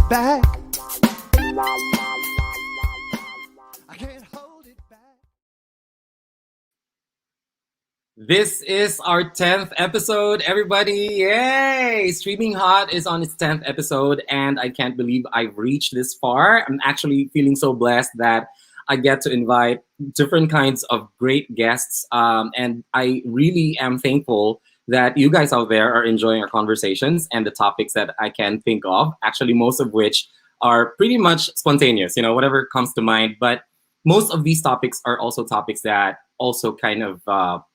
it back. I can't hold it back. This is our 10th episode, everybody. Yay! Streaming Hot is on its 10th episode, and I can't believe I've reached this far. I'm actually feeling so blessed that I get to invite different kinds of great guests. And I really am thankful that you guys out there are enjoying our conversations and the topics that I can think of, actually, most of which are pretty much spontaneous, whatever comes to mind. But most of these topics are also topics that also kind of, out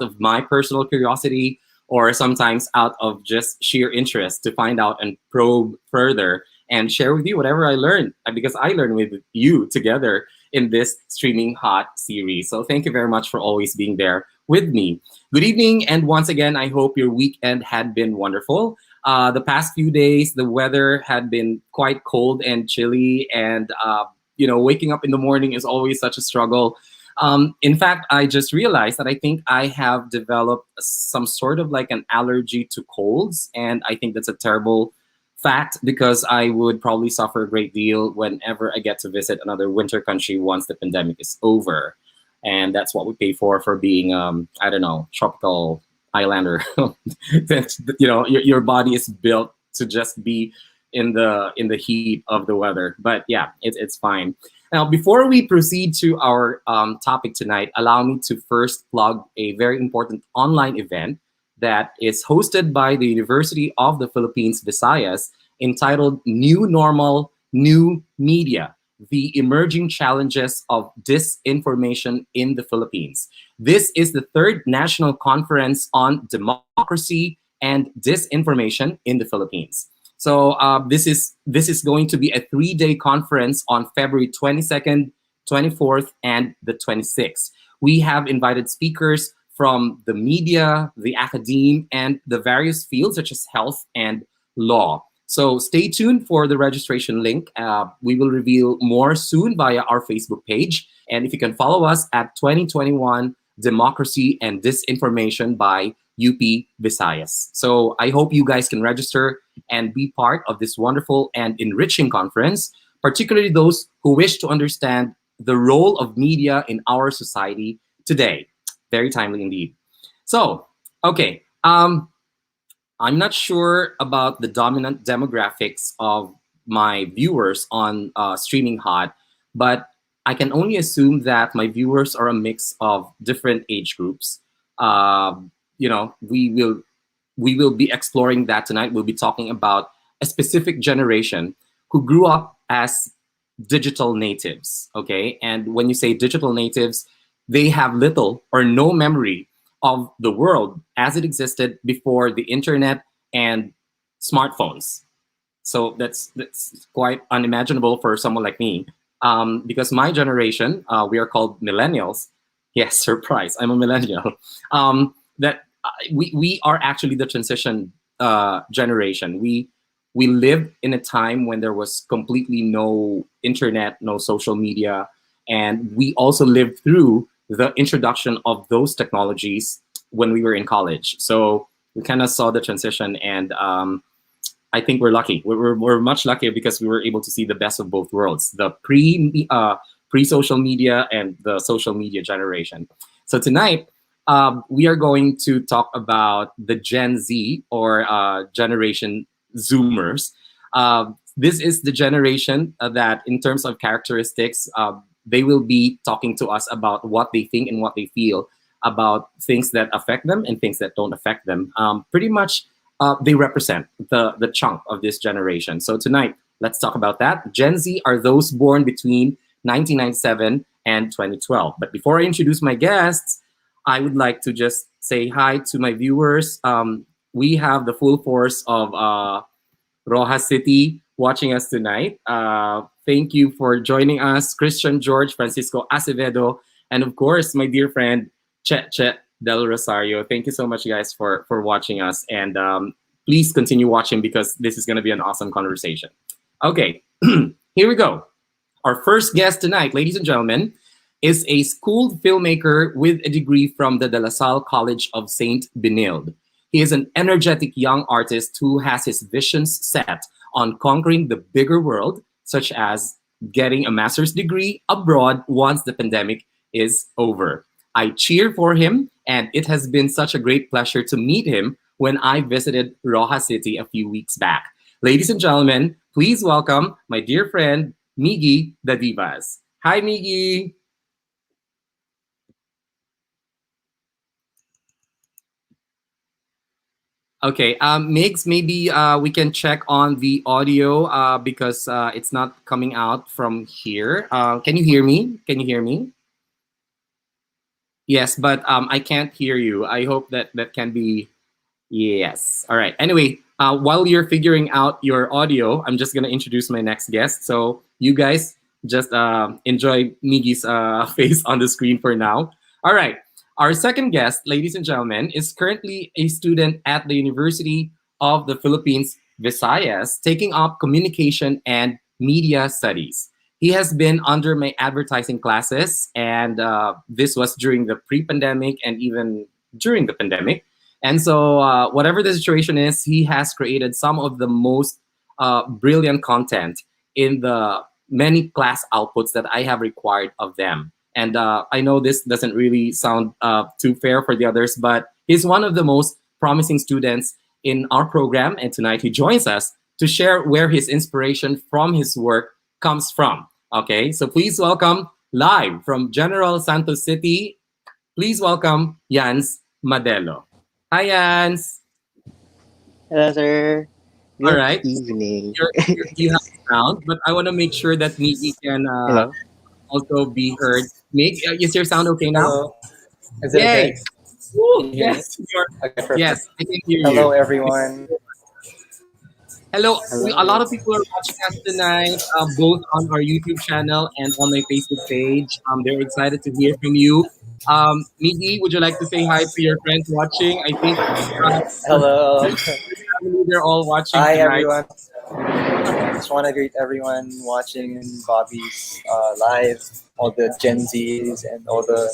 of my personal curiosity or sometimes out of just sheer interest to find out and probe further and share with you whatever I learned, because I learn with you together in this Streaming Hot series. So thank you very much for always being there with me. Good evening, and once again, I hope your weekend had been wonderful. The past few days, the weather had been quite cold and chilly, and waking up in the morning is always such a struggle. In fact, I just realized that I think I have developed some sort of like an allergy to colds, and I think that's a terrible fact because I would probably suffer a great deal whenever I get to visit another winter country once the pandemic is over. And that's what we pay for being, tropical islander. Your body is built to just be in the heat of the weather. But yeah, it's fine. Now, before we proceed to our topic tonight, allow me to first plug a very important online event that is hosted by the University of the Philippines, Visayas, entitled New Normal, New Media, the Emerging Challenges of Disinformation in the Philippines. This is the third national conference on democracy and disinformation in the Philippines. So this is going to be a 3-day conference on February 22nd, 24th, and the 26th. We have invited speakers from the media, the academe, and the various fields such as health and law. So stay tuned for the registration link. We will reveal more soon via our Facebook page. And if you can follow us at 2021 Democracy and Disinformation by UP Visayas. So I hope you guys can register and be part of this wonderful and enriching conference, particularly those who wish to understand the role of media in our society today. Very timely indeed. So, okay. I'm not sure about the dominant demographics of my viewers on Streaming Hot, but I can only assume that my viewers are a mix of different age groups. We will be exploring that tonight. We'll be talking about a specific generation who grew up as digital natives, okay? And when you say digital natives, they have little or no memory of the world as it existed before the internet and smartphones. So that's quite unimaginable for someone like me, because my generation, we are called millennials. Yes, surprise, I'm a millennial. We are actually the transition generation. We lived in a time when there was completely no internet, no social media, and we also lived through the introduction of those technologies when we were in college. So we kind of saw the transition, and I think we're lucky. We're much luckier because we were able to see the best of both worlds: the pre-social media and the social media generation. So tonight, we are going to talk about the Gen Z, or Generation Zoomers. This is the generation that, in terms of characteristics, they will be talking to us about what they think and what they feel about things that affect them and things that don't affect them. Pretty much, they represent the chunk of this generation. So tonight, let's talk about that. Gen Z are those born between 1997 and 2012. But before I introduce my guests, I would like to just say hi to my viewers. We have the full force of Rojas City watching us tonight. Thank you for joining us, Christian George, Francisco Acevedo, and of course, my dear friend, Che Del Rosario. Thank you so much, guys, for watching us. And please continue watching because this is going to be an awesome conversation. Okay, here we go. Our first guest tonight, ladies and gentlemen, is a schooled filmmaker with a degree from the De La Salle College of St. Benilde. He is an energetic young artist who has his visions set on conquering the bigger world, such as getting a master's degree abroad once the pandemic is over. I cheer for him, and it has been such a great pleasure to meet him when I visited Rojas City a few weeks back. Ladies and gentlemen, please welcome my dear friend, Miggy Dadivas. Hi, Miggy. Okay, Migs, maybe we can check on the audio because it's not coming out from here. Can you hear me? Can you hear me? Yes, but I can't hear you. I hope that that can be. Yes. All right. Anyway, while you're figuring out your audio, I'm just gonna introduce my next guest. So you guys just enjoy Miggy's face on the screen for now. All right. Our second guest, ladies and gentlemen, is currently a student at the University of the Philippines, Visayas, taking up communication and media studies. He has been under my advertising classes, and this was during the pre-pandemic and even during the pandemic. And so, whatever the situation is, he has created some of the most brilliant content in the many class outputs that I have required of them. And I know this doesn't really sound too fair for the others, but he's one of the most promising students in our program. And tonight he joins us to share where his inspiration from his work comes from. Okay, so please welcome live from General Santos City. Please welcome Yanz Madelo. Hi, Yanz. Hello, sir. All Good right. evening. You have sound, but I want to make sure that Miggy can Hello. also be heard. Mig, is your sound okay now? Hello. Is it okay? Yay! Woo, Can you hear me? yes, Okay, perfect. yes, I can hear Hello, you. everyone. Hello, a lot Hello. of people are watching us tonight, both on our YouTube channel and on my Facebook page. They're excited to hear from you. Miggy, would you like to say hi to your friends watching? I think your Hello. family, they're all watching Hi, tonight. everyone. Just want to greet everyone watching Bobby's live, all the Gen Zs and all the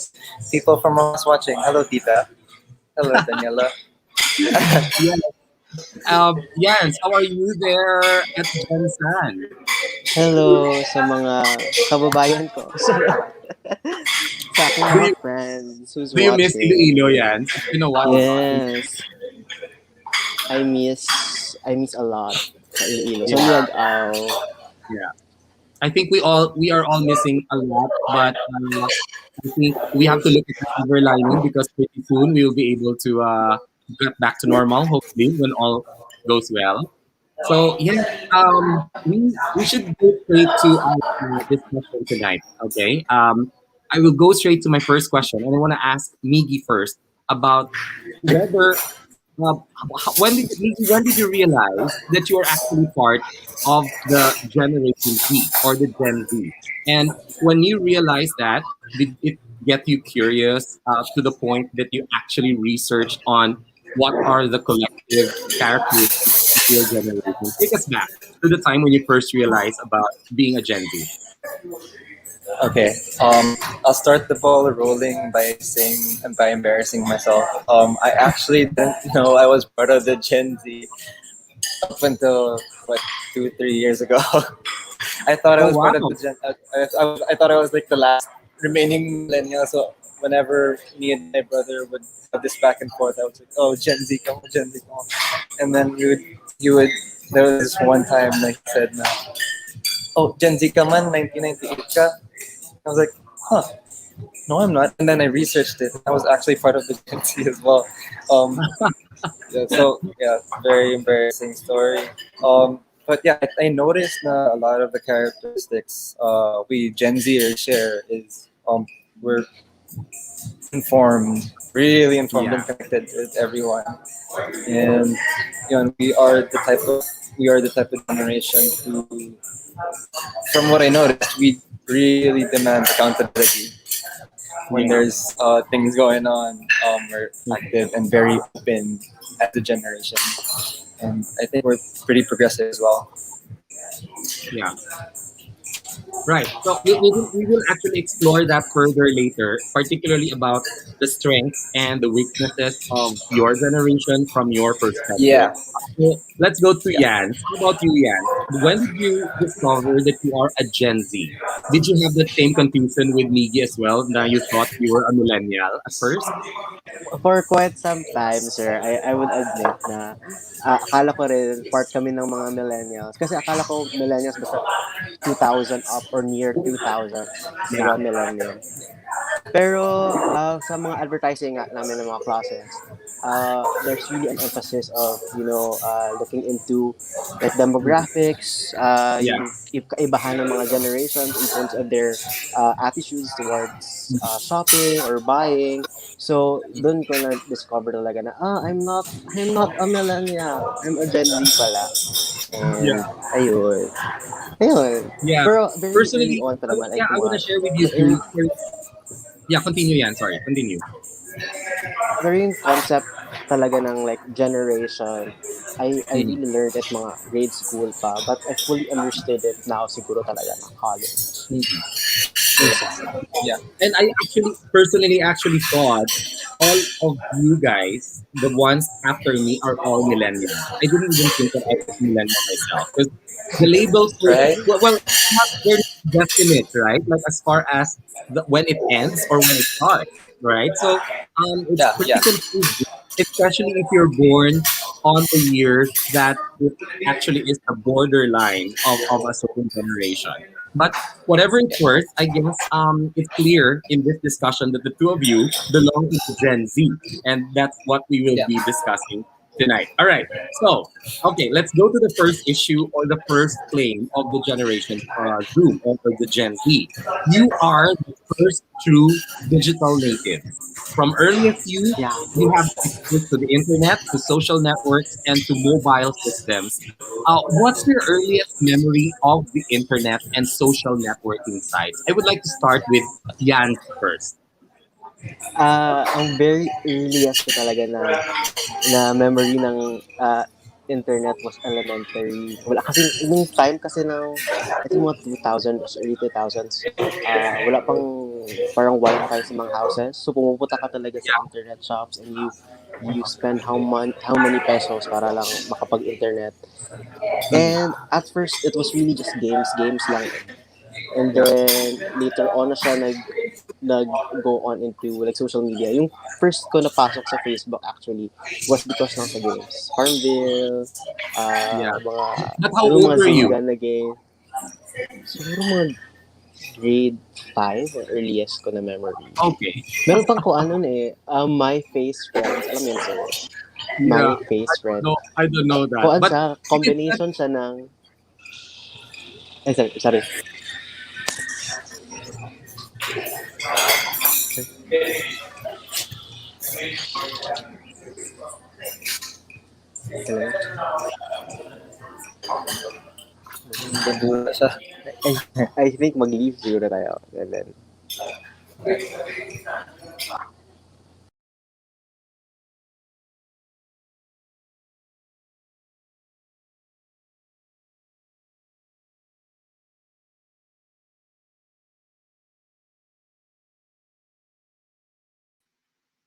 people from us watching. Hello, Tita. Hello, Daniela. Yeah. Jens, how are you there at Jensen? Hello sa mga kababayan ko. Sa aking Do mga you, friends who's do you miss watching. Iloilo, Jens? It's been a while. Yes. I miss a lot sa Iloilo. Sa Yeah, Liagaw. yeah. I think we are all missing a lot, but I think we have to look at the silver lining because pretty soon we will be able to get back to normal. Hopefully, when all goes well. So yeah, we should go straight to our discussion tonight. Okay, I will go straight to my first question, and I want to ask Miggy first about whether when did you realize that you are actually part of the Generation Z or the Gen Z? And when you realized that, did it get you curious to the point that you actually researched on what are the collective characteristics of your generation? Take us back to the time when you first realized about being a Gen Z. Okay. I'll start the ball rolling by saying and by embarrassing myself. I actually didn't know I was part of the Gen Z up until what 2 3 years ago. I thought I Oh was part of wow! the Gen. I thought I was like the last remaining millennial. So whenever me and my brother would have this back and forth, I was like, "Oh, Gen Z, come on, Gen Z, come on." And then you would. There was this one time like he said, na, "Oh, Gen Z ka man, 1998 ka." I was like, "Huh." No, I'm not. And then I researched it. I was actually part of the Gen Z as well. Um, yeah, so yeah, very embarrassing story. But yeah, I noticed a lot of the characteristics we Gen Zers share is we're informed, really informed and Yeah, connected with everyone, and we are the type of generation who, from what I noticed, we really demand accountability when yeah. there's things going on. We're active and very open as a generation, and I think we're pretty progressive as well. Yeah. Right. So we will actually explore that further later, particularly about the strengths and the weaknesses of your generation from your perspective. Yeah. So let's go to Yeah. Yan. How about you, Yan? When did you discover that you are a Gen Z? Did you have the same confusion with Miggy as well? Now you thought you were a millennial at first? For quite some time, sir, I would admit na akala ko rin part kami ng mga millennials. Kasi akala ko millennials basta 2000 up or near 2000s, di Yeah. ba, millennial. Pero sa mga advertising nga namin ng mga classes, there's really an emphasis of, looking into like demographics, Yeah. yung kaibahan ng mga generations in terms of their attitudes towards shopping or buying. So, doon ko na-discover talaga na, I'm not a millennial. I'm a Gen Z pala. Yeah. And, ayun. Ayun. Yeah. Pero very early Personally, on pa naman, I yeah, I think, want to share with you the early, too. Yeah, continue, Yan. Sorry, continue. pero yung concept talaga ng like generation, I Mm. really learned at mga grade school pa, but I fully understood it now siguro talaga ng college. Mm. Exactly. Yeah. And I actually personally actually thought all of you guys, the ones after me, are all millennials. I didn't even think that I was millennial myself because the labels were Right. they're not definite, right? Like as far as when it ends or when it starts, right? So it's Yeah. pretty Yeah. confusing, especially if you're born on the years that it actually is the borderline of a certain generation. But whatever it's worth, I guess it's clear in this discussion that the two of you belong to the Gen Z, and that's what we will Yeah. be discussing tonight. All right. So, okay, let's go to the first issue or the first claim of the generation Zoom or the Gen Z. You are the first true digital native. From earliest youth, Yeah. you have access to the internet, to social networks, and to mobile systems. What's your earliest memory of the internet and social networking sites? I would like to start with Jan first. Ang very earliest ko talaga na memory ng internet was elementary. Wala kasi nung time kasi ng I think mga 2000s, early 2000s, wala pang parang wifi sa mga houses. So pumupunta ka talaga sa Yeah. internet shops and you spend how many pesos para lang makapag-internet. Mhm. And at first it was really just games lang. And then later on na siya nag go on into like social media. Yung first ko napasok sa Facebook actually was because ng sa games. Farmville, Yeah. mga But how ano old mga were you? Zingan na game. Siguro mga grade 5 or earliest ko na memory. Okay. Meron pang ko ano eh, My Face Friends. Alam mo yun, sir? Yeah. My Face Friend. No, I don't know that. Kuan But siya, combination siya ng... Ay, sorry. Hello? Nabula siya. I think mag-leave siguro tayo. And then,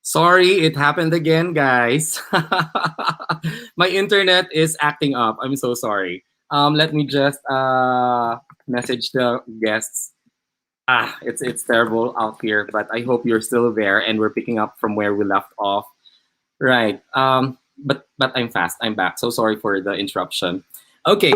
sorry, it happened again, guys. My internet is acting up. I'm so sorry. Let me just message the guests. It's terrible out here, but I hope you're still there and we're picking up from where we left off. Right. But I'm fast. I'm back. So sorry for the interruption. Okay.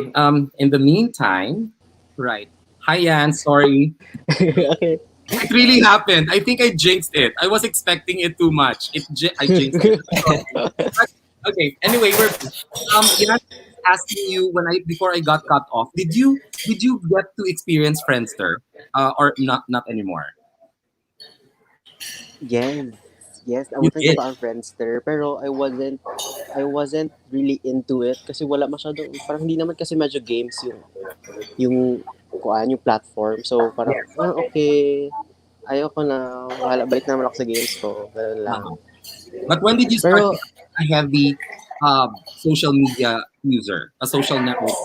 In the meantime, right. Hi, Yan. Sorry. okay. It really happened. I think I jinxed it. I was expecting it too much. I jinxed it. But, okay. Anyway, we're yeah, asking you when I before I got cut off. Did you get to experience Friendster, or not anymore? Yes. Yes, I You was did. nagtata ang Friendster, pero I wasn't really into it kasi wala masyadong, parang hindi naman kasi medyo games yung platform. So, parang, okay, ayoko na, wala, balik naman ako sa games ko, ganun lang. Uh-huh. But when did you start Pero, becoming a heavy social media user, a social network?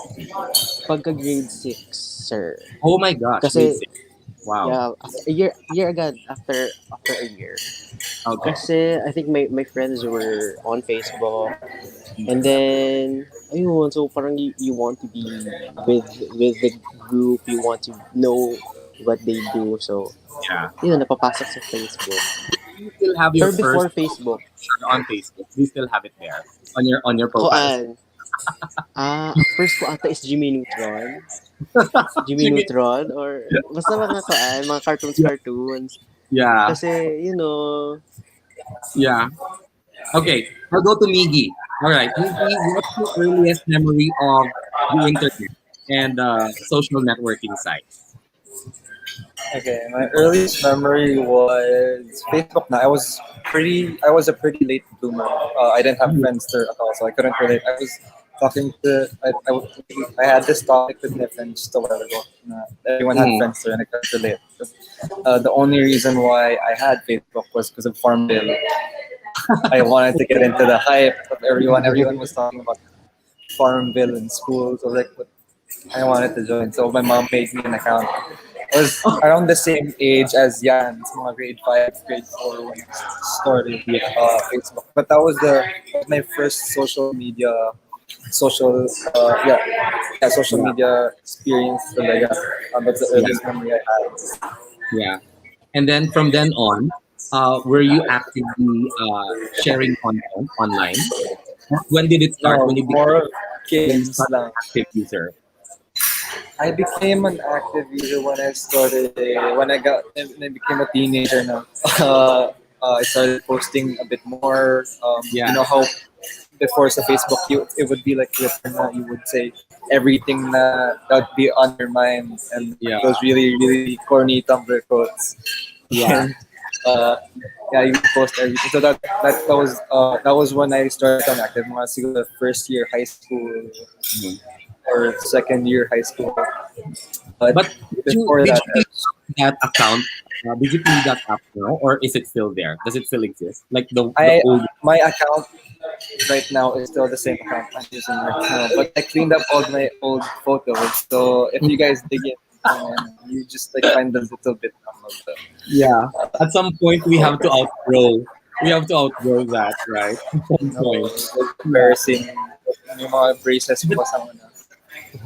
pagka grade 6, sir. Oh my gosh, grade Kasi, six. Wow. yeah, after a year agad, after a year. Okay. Kasi, I think my friends were on Facebook. And then, ayun, so parang you want to be with the group, you want to know what they do. So, Yeah. yun, napapasok sa Facebook. You still have your Or first before Facebook, picture on Facebook. You still have it there on your profiles. koan, first ko ata is Jimmy Neutron. Jimmy Sige. Neutron, or basta mga koan, mga Yeah. cartoons. Yeah. Kasi, Yeah. Okay. I'll go to Miggy. All right. Miggy, what's your earliest memory of the internet and social networking sites? Okay, my earliest memory was Facebook. Now I was a pretty late bloomer. I didn't have friends there at all, so I couldn't relate. I was talking to I had this topic with my friends just a while ago. Everyone had Mm. friends there, and I couldn't relate. The only reason why I had Facebook was because of Farmville. I wanted to get into the hype of everyone. Everyone was talking about Farmville in school, so like, I wanted to join. So my mom made me an account. I was around the same age as Yanz, mga grade 5, grade 4 when I started Facebook. But that was my first social, social Yeah. media experience talaga. That's the Yeah. earliest memory I had. Yeah. And then from then on, were you actively sharing content online? When did it start? No, more When you games started lang. an active user? I became an active user when I started, when I became a teenager now. I started posting a bit more. Yeah. You know how before sa Facebook, it would be like Twitter na you would say everything that would be on your mind, and Yeah. those really, really corny Tumblr quotes. Yeah. And yeah, you would post everything. So that was when I started on active. Mga siguro first year high school Mhm. or second year high school. But But before did that, you clean that account? Did you clean that up now, or is it still there? Does it still exist? Like the old? my account right now is still the same account I'm using right now. But I cleaned up all my old photos. So if you guys dig it, you just like find a little bit of the. Yeah. At some point, we have to outgrow. We have to outgrow that, right? At some point. Embarrassing. Yung mga braces ko kasama na.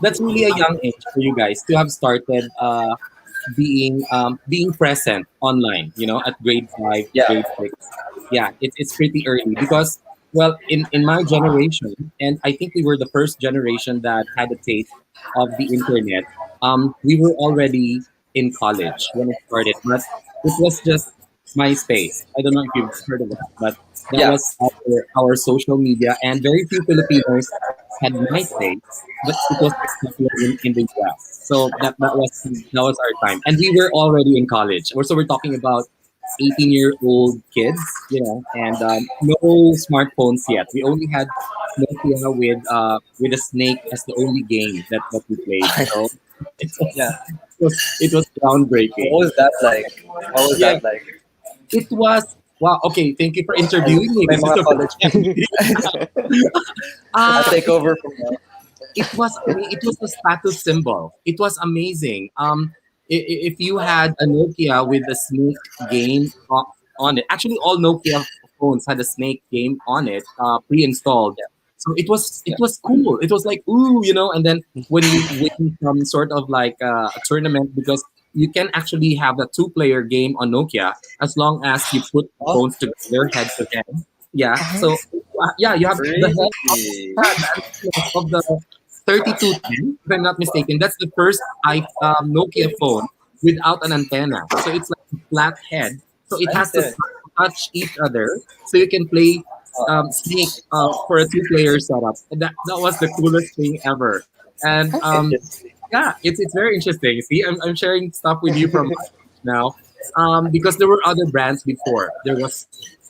That's really a young age for you guys to have started being present online. You know, at grade 5, Yeah. grade 6. Yeah, it's pretty early because, well, in my generation, and I think we were the first generation that had a taste of the internet. We were already in college when it started, but it was just MySpace. I don't know if you've heard of that, but that Yeah. was our social media, and very few Filipinos had MySpace, but it was popular in the US. So that was our time, and we were already in college. So we're talking about 18-year-old kids, and no smartphones yet. We only had Nokia with a snake as the only game that we played. So it was, Yeah. it was groundbreaking. What was that like? What was Yeah, that like? it was. Wow. Okay. Thank you for interviewing me. May This is mga the college. I'll uh, take over from now. it was a status symbol. It was amazing. If you had a Nokia with a snake game on it, actually all Nokia phones had a snake game on it, pre-installed. So it was cool. It was like ooh, and then when you win some sort of like a tournament, because you can actually have a two-player game on Nokia as long as you put the Oh, phones together head to head. Yeah. So yeah, you have the head really? of the 3210, if I'm not mistaken. That's the first Nokia phone without an antenna. So it's like a flat head. So it has to Nice. touch each other so you can play Snake for a two-player setup. And that was the coolest thing ever. And yeah, it's very interesting. See, I'm sharing stuff with you from now, because there were other brands before. There was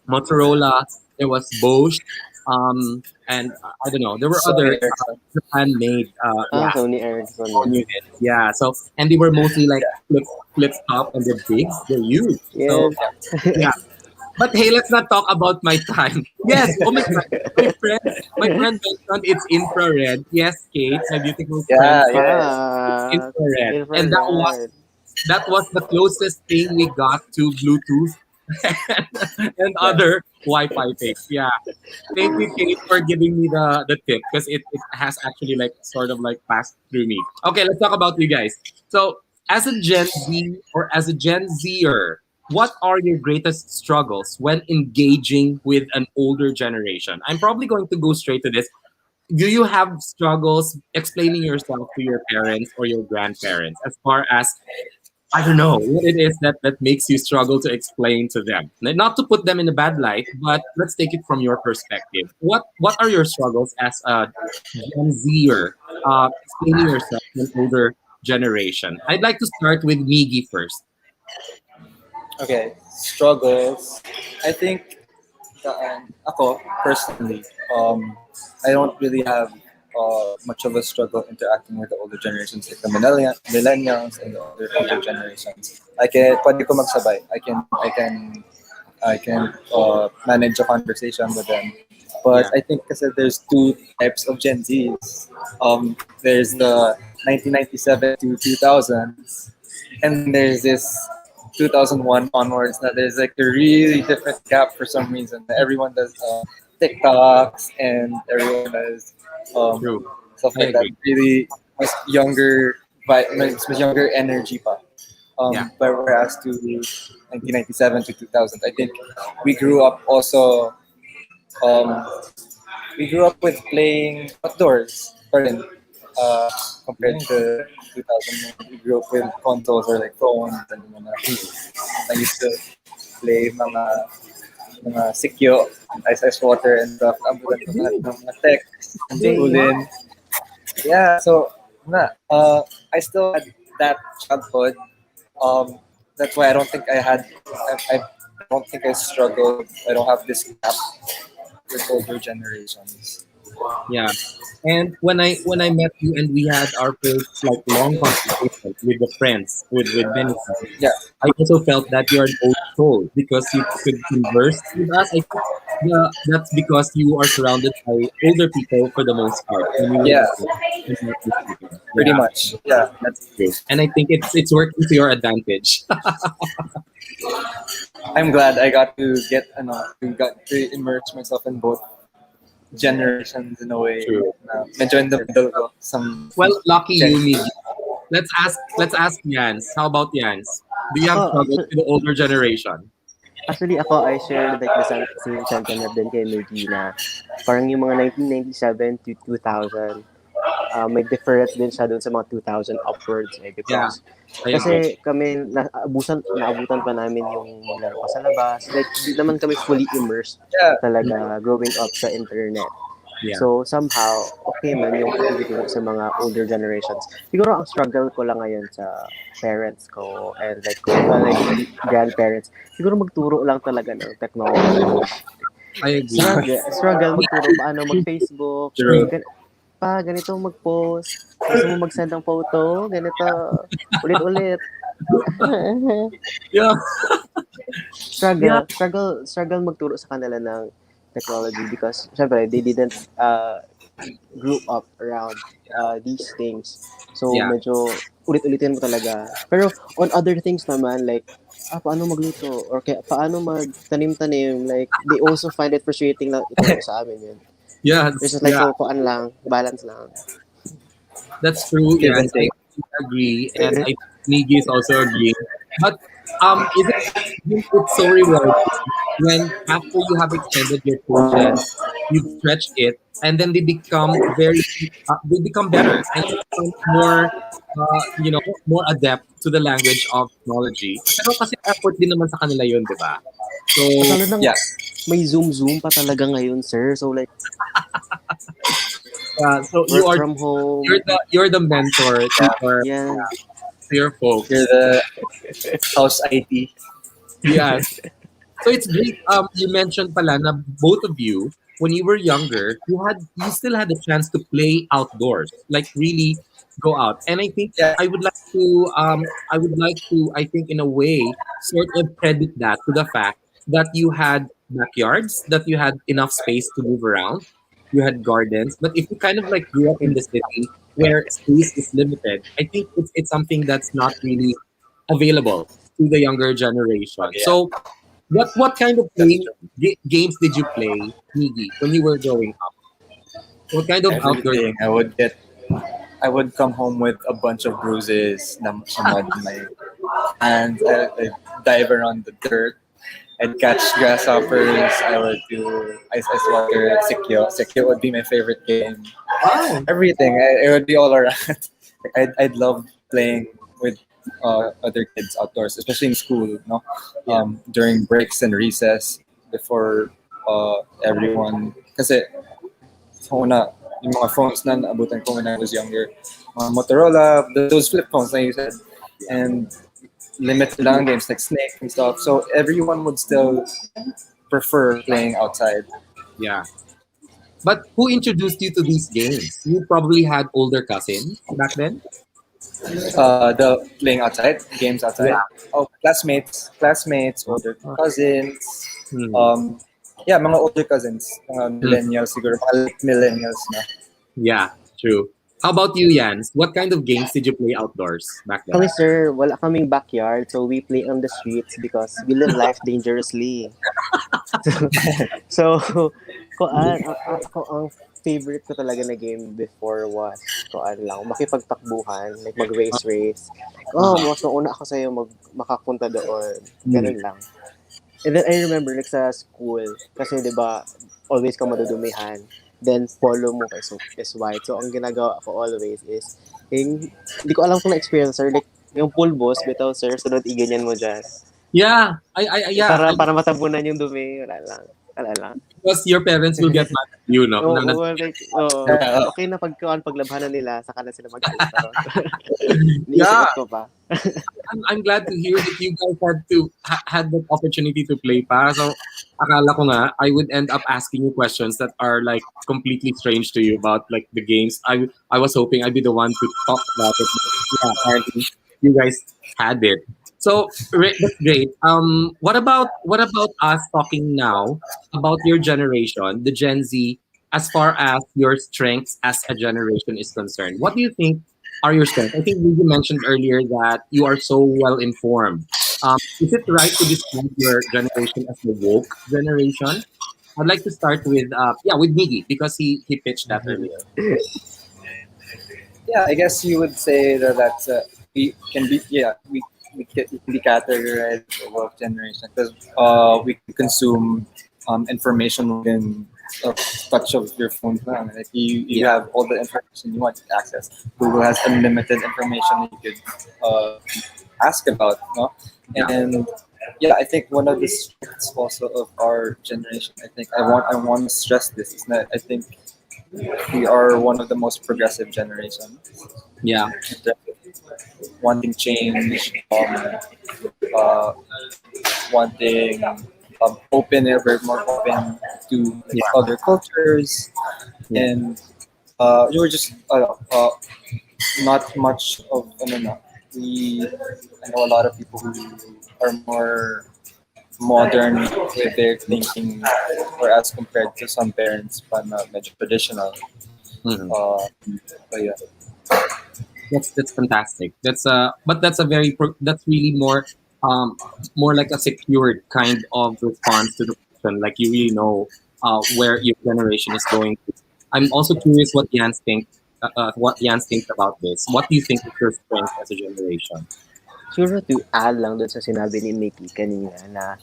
Motorola, there was Bosch, and I don't know. There were Sony other Ericsson. handmade, yeah, Sony Ericsson. phone units. Yeah. So and they were mostly like flip top, and they're big, they're huge. So Yes. yeah, But hey, let's not talk about my time. Yes, oh my god, my friend mentioned it's infrared. Yes, Kate, my beautiful friend, Yeah, yes. it's Fuck. infrared, and Infrared. that was the closest thing we got to Bluetooth and Yeah. other Wi-Fi things. Yeah, thank you, Kate, for giving me the tip because it has actually like sort of like passed through me. Okay, let's talk about you guys. So, as a Gen Z or as a Gen Zer, what are your greatest struggles when engaging with an older generation? I'm probably going to go straight to this. Do you have struggles explaining yourself to your parents or your grandparents as far as I don't know what it is that makes you struggle to explain to them. Not to put them in a bad light, but let's take it from your perspective. What are your struggles as a Gen Zer explaining yourself to an older generation? I'd like to start with Miggy first. Okay, struggles. I think ako personally, I don't really have much of a struggle interacting with the older generations, like the millennials and the older generations. Pwede ko magsabay. I can manage a conversation with them. But Yeah, I think kasi there's two types of Gen Zs. There's the 1997 to 2000s, and then there's this 2001 onwards. Now there's like a really different gap for some reason. Everyone does TikToks and everyone does um, true. stuff I like that. agree. Really, much younger, much younger energy pa. Yeah, But whereas to 1997 to 2000, I think we grew up also. Um, we grew up with playing outdoors, pa rin, uh, compared yeah. to 2000. We grew up with consoles or like phones and mga, True. I used to play mga sikyo, ice water and stuff. Oh, Abutan ko you lahat do? ng mga text and Really? Wow. schoolin. Yeah, so I still had that childhood. Um, that's why I don't think I don't think I struggled. I don't have this gap with older generations. Yeah. And when I met you and we had our first like long conversation with the friends with many friends, Yeah, I also felt that you're an old soul because you could converse with us. I think that's because you are surrounded by older people for the most part when you were yeah, younger and not with children. pretty Yeah, much. Yeah, that's true. And I think it's working to your advantage. I'm glad I got to got to immerse myself in both generations in a way. True. Medyo in the middle ko, some Well, lucky Gen you, Z. Miggy. Let's ask Yanz. How about Yanz? Do you have Ako, struggles with the older generation? actually, ako, I share like the same sentiment din kay Miggy na parang yung mga 1997 to 2000, may difference din siya dun sa mga 2000 upwards Yeah, because I agree. kasi kami naabutan pa namin yung maglaro pa sa labas, like di naman kami fully immersed Yeah, talaga growing up sa internet. Yeah. So somehow okay man yung pakikituro sa mga older generations. Siguro ang struggle ko lang ngayon sa parents ko and like grandparents, siguro magturo lang talaga ng technology. I agree. Struggle magturo paano mag-Facebook, true. ganito mag-post, gusto mo mag-send ng photo, ganito, ulit-ulit. Yeah. Yeah. Struggle magturo sa kanila ng technology because, syempre, they didn't grew up around these things. So, Yeah. medyo ulit-ulitin mo talaga. Pero, on other things naman, like, paano magluto? Or kaya, paano magtanim-tanim? Like, they also find it frustrating na ituro sa amin yun. Yeah. It's just like, Yeah. kuan lang, balance lang. That's true. Give Yeah, and I take. agree, and I think Miggy is also agreeing. But isn't it so rewarding when after you have extended your patience, you stretch it, and then they become better and they become more, more adept to the language of technology. Pero kasi effort din naman sa kanila yun, di ba? So, Kasalo nang Yeah, may Zoom pa talaga ngayon, sir. So like, so you work are from home. you're the mentor Yeah. to your folks. you're the house IT. Yes. So it's great. You mentioned pala na both of you, when you were younger, you still had the chance to play outdoors, like really go out. And I think Yeah, I would like to, I think in a way, sort of credit that to the fact that you had backyards, that you had enough space to move around, you had gardens. But if you kind of like grew up in the city where space is limited, I think it's something that's not really available to the younger generation. Yeah, So what kind of that's true. games did you play, Miggy, when you were growing up? What kind of outdoor Everything. I would come home with a bunch of bruises, some mud in my hands. I'd dive around the dirt. I'd catch grasshoppers. I would do ice water, Sekyo. Sekyo would be my favorite game. Wow. Everything. It would be all around. I'd love playing with other kids outdoors, especially in school. Yeah. During breaks and recess before everyone. Kasi so una, yung mga phones na naabutan ko when I was younger, mga Motorola, those flip phones like you said, and limited lang games like Snake and stuff. So everyone would still prefer playing outside. Yeah. But who introduced you to these games? You probably had older cousins back then. The playing outside, games outside. Yeah. Oh, classmates, older cousins. Hmm. Yeah, mga older cousins, millennials siguro, mga late millennials na. Yeah, true. How about you, Yanz? What kind of games did you play outdoors back then? Kami, sir, wala kaming backyard, so we play on the streets because we live life dangerously. So, ako ang favorite ko talaga na game before was lang, makipagtakbuhan, like mag-race. Like, mas mauna ako sa'yo makapunta doon. Ganun lang. And then I remember, like sa school, kasi di ba, always kang madudumihan. Then, follow mo is white. So, ang ginagawa ko always is, hindi ko alam kung na-experience, sir, like, yung pulbos, bitaw, sir, sunod iganyan mo dyan. Yeah, Para matabunan yung dumi, wala lang. Because your parents will get mad at you, no? Okay na paglabhanan nila, saka na sila mag-alis. Yeah. Ko pa. I'm glad to hear that you guys had that opportunity to play pa. So, akala ko nga, I would end up asking you questions that are like completely strange to you about like the games. I was hoping I'd be the one to talk about it. But yeah, apparently you guys had it. So that's great. What about us talking now about your generation, the Gen Z, as far as your strengths as a generation is concerned? What do you think are your strengths? I think you mentioned earlier that you are so well informed. Is it right to describe your generation as the woke generation? I'd like to start with with Miggy because he pitched that earlier. Yeah, I guess you would say that's we can be we can be categorized as a woke generation because we consume information within a touch of your phone. Like you have all the information you want to access. Google has unlimited information that you could ask about. No? And I think one of the strengths also of our generation, I think I want to stress this, is that I think we are one of the most progressive generations. Yeah. Wanting change, wanting we're more open to other cultures, and you were just not much of I know a lot of people who are more modern with their thinking, or as compared to some parents, but medyo traditional. Mhm. But yeah. That's fantastic. That's that's really more like a secured kind of response to the question. Like you really know where your generation is going. I'm also curious what Yanz thinks about this. What do you think is your strength as a generation? Siguro to add lang dun sa sinabi ni Mickey kanina na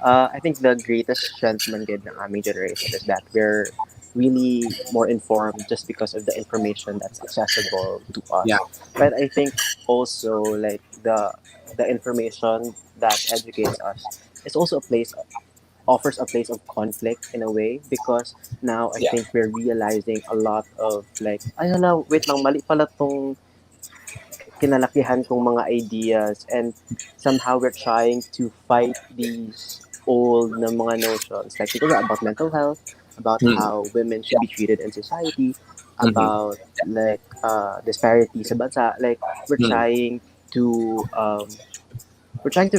I think the greatest strength man gid ng aming generation is that we're really more informed just because of the information that's accessible to us. Yeah. But I think also like the information that educates us is also offers a place of conflict in a way because now I think we're realizing a lot of like ay hala wait lang mali pala tong kinalakihan kong mga ideas, and somehow we're trying to fight these old na mga notions like siguro about mental health, about how women should be treated in society, about like disparities sa bansa. Like we're trying to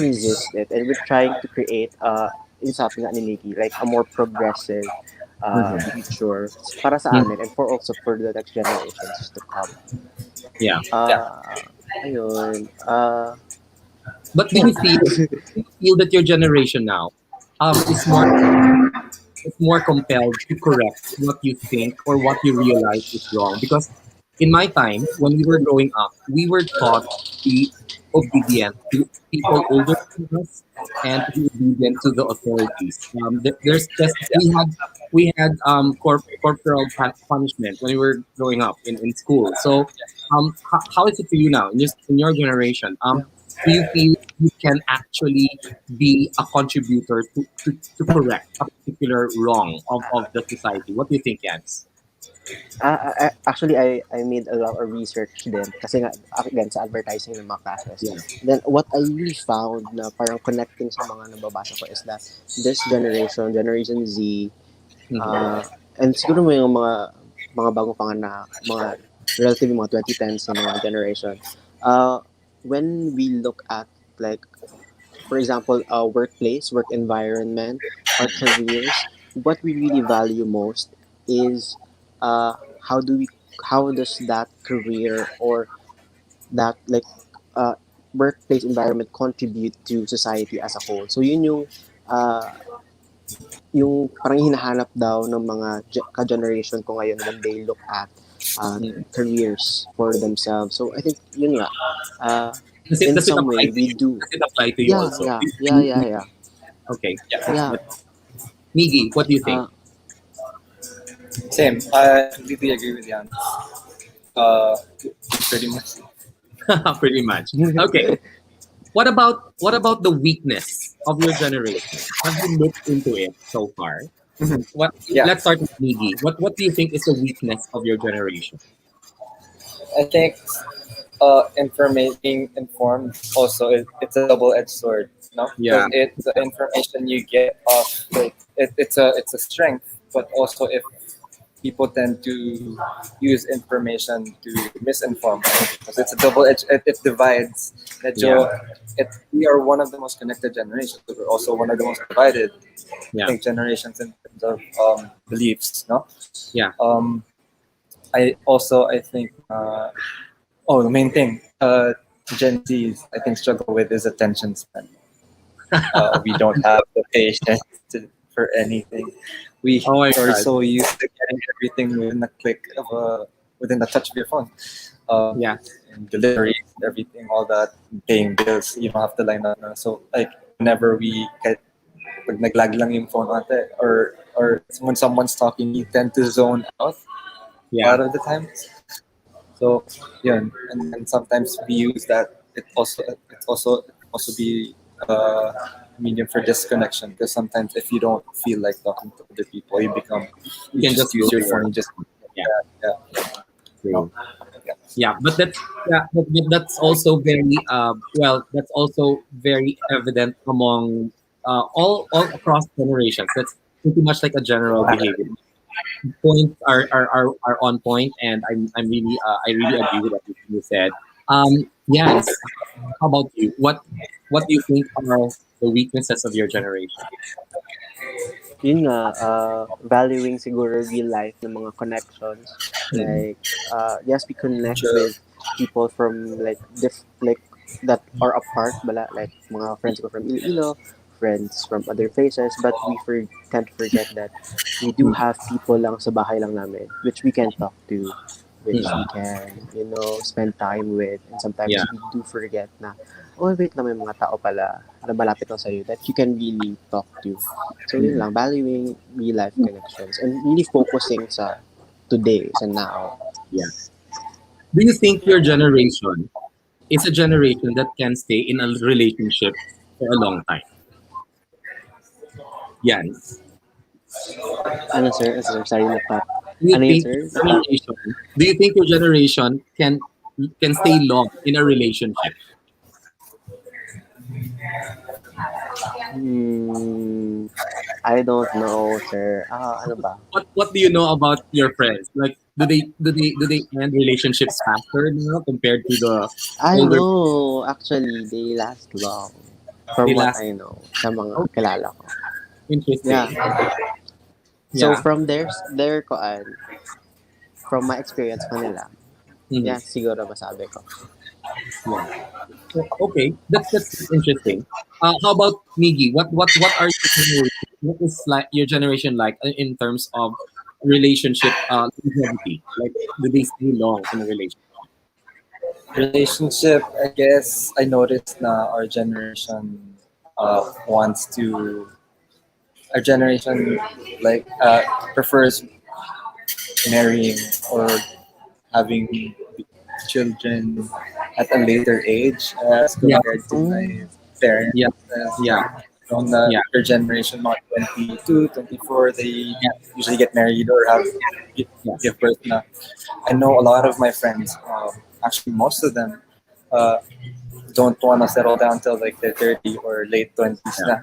resist it, and we're trying to create yung sabi nga ni Miggy, like a more progressive Mhm. future para sa Mm. amin and for also for the next generations to come. Yeah. Ayun. But Yeah. do you feel that your generation now is more compelled to correct what you think or what you realize is wrong? Because in my time, when we were growing up, we were taught to be obedient to people older than us and to be obedient to the authorities. There's just we had corporal punishment when we were growing up in school. So how is it for you now in your generation? Do you feel you can actually be a contributor to correct a particular wrong of the society? What do you think, Yanz? Actually, I made a lot of research din. Kasi nga, again, sa advertising ng mga classes. Yeah. Then, what I really found na parang connecting sa mga nababasa ko is that this generation, Generation Z, Mhm. and siguro may mga bagong panganak, mga relatively mga 2010s na mga generation, when we look at like, for example, workplace, work environment, our careers, what we really value most is uh, how do we how does that career or that like uh, workplace environment contribute to society as a whole. So yun uh, yung parang hinahanap daw ng mga ka-generation ko ngayon when they look at Mm. careers for themselves. So I think yun nga, uh, Does it in does it some apply way to we you? do. Does it apply to you Yeah, also? yeah, yeah, yeah, yeah, Okay. yeah. Miggy, what do you think? Uh, Same. I completely agree with Jan. Uh, pretty much. Pretty much. Okay. What about the weakness of your generation? Have you looked into it so far? What Yeah. Let's start with Miggy. What do you think is the weakness of your generation? I think being informed also it's a double-edged sword, no? Because Yeah. the information you get off it's a strength, but also if people tend to use information to misinform, right? Because it's a double-edged, it divides. Yeah. Medyo, we are one of the most connected generations, but we're also one of the most divided, I Yeah. think, generations in terms of beliefs, no? Yeah. I think the main thing Gen Zs I think struggle with is attention span. We don't have the patience for anything. We Oh my are God. so used to getting everything within the touch of your phone. Yeah. And deliveries, everything, all that, paying bills, you don't have to line up. Na. So like whenever we get pag naglag lang yung phone ate, or when someone's talking, you tend to zone out a Yeah. lot of the time. So yun, and sometimes we use that. It also be medium for disconnection because sometimes if you don't feel like talking to other people, you You can just just go use your to phone. your You just yeah. yeah. True. Yeah. Yeah, but that's also very that's also very evident among all across generations. That's pretty much like a general behavior. Points are on point, and I really agree with everything you said. Jans, how about you? What do you think are the weaknesses of your generation? yun nga, valuing siguro real life ng mga connections. Mm. Like, yes, we connect Sure. with people from like that are apart, like mga friends ko from Iloilo, friends from other places, but tend to forget that we do Mm. have people lang sa bahay lang namin, which we can talk to, which we Mm. can, spend time with, and sometimes Yeah. we do forget na, oh, wait lang, may mga tao pala na malapit lang sa'yo that you can really talk to. So yun lang, valuing real life connections and really focusing sa today, sa now. Yeah. Do you think your generation is a generation that can stay in a relationship for a long time? Jans. Ano sir? Sorry na cut. Do you Ano yun think sir? your generation do you think your generation can stay long in a relationship? I don't know sir. Ano ba? What do you know about your friends? Like do they end relationships faster now compared to the I older know. Actually, they last long. they From what last I know, sa mga okay. kilala ko. Yeah. Interesting. So Yeah. from their koan, from my experience kanila, Mhm. yeah, siguro masabi ko. Yeah. So, okay, that's interesting. How about Miggy? What are your generation? What is like your generation like in terms of relationship longevity? Like, do they stay long in a relationship? Relationship, I guess I noticed na wants to our generation prefers marrying or having children at a later age as Yeah, compared to my Mm, parents. yeah, As yeah, from yeah, their generation, mga 22, 24, they yeah, usually get married or yes, give birth na. I know a lot of my friends, actually most of them, uh, don't want to settle down till like their 30 or late 20s yeah, na.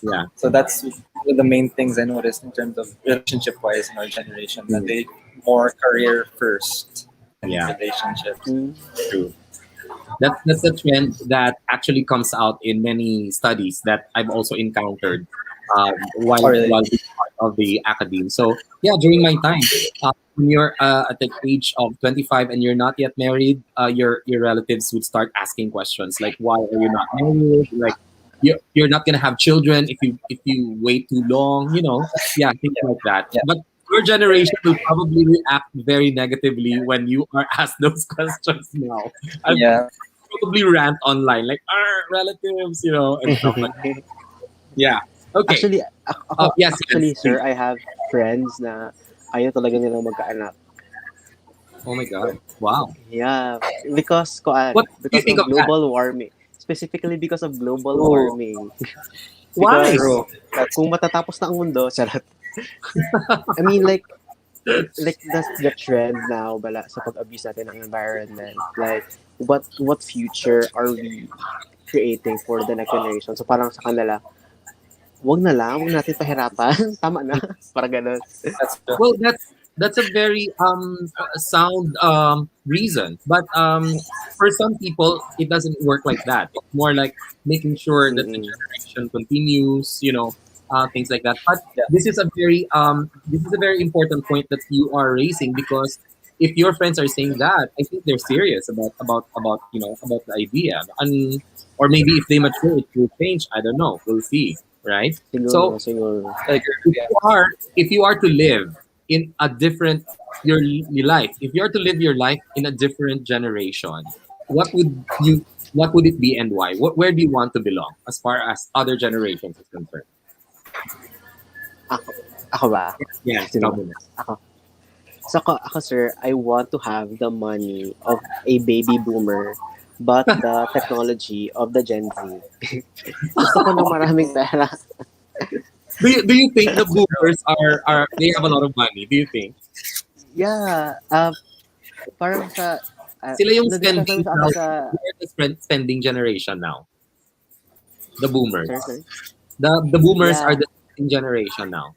yeah, So that's one of the main things I noticed in terms of relationship wise in our generation, that mm, they more career first than yeah. relationships. mm, True. That's a trend that actually comes out in many studies that I've also encountered Oh, really? while being part of the academe. So yeah, during my time, when you're at the age of 25 and you're not yet married, your relatives would start asking questions like, "Why are you not married?" Like, you're not gonna have children if you wait too long. Yeah, things Yeah. like that. Yeah. But your generation will probably react very negatively when you are asked those questions now. I've Yeah. probably rant online like relatives, and stuff like that. Yeah. Okay. actually, Yes, yes, actually, sir, please. I have friends na ayaw talaga nilang magkaanak. Oh my God. Wow. Yeah, because What do you because think of of that? global warming. Specifically because of global Oh, warming. Why? Because true. That's kung matatapos na ang mundo, charot. I mean, like that's the trend now bala sa pag-abuse natin ng environment. Like, what future are we creating for the next generation? So parang sa kanila, wag natin pahirapan. Tama na. Para ganun. that's true. Well, that's a very sound reason, but for some people it doesn't work like that. It's more like making sure that the Mm-mm. generation continues, things like that. But Yeah. this is a very important point that you are raising, because if your friends are saying that, I think they're serious about the idea, and or maybe if they mature, it will change. I don't know. We'll see, right? Siguro, So siguro. I agree. if Yeah. you are if you are to live in a different your life, if you are to live your life in a different generation, what would you what would it be and why? Where do you want to belong as far as other generations is concerned? Ako, ako ba? Yes, Sino ba? government. Ako. So ako, sir, I want to have the money of a baby boomer but the technology of the Gen Z. Gusto ko ng maraming pera. Do you think the boomers are they have a lot of money? Do you think Yeah, parang sa, sila yung na-discuss spending namin sa ata now? sa, They're the spending generation now. The sir, boomers. sir? The boomers are Yeah, the spending generation now.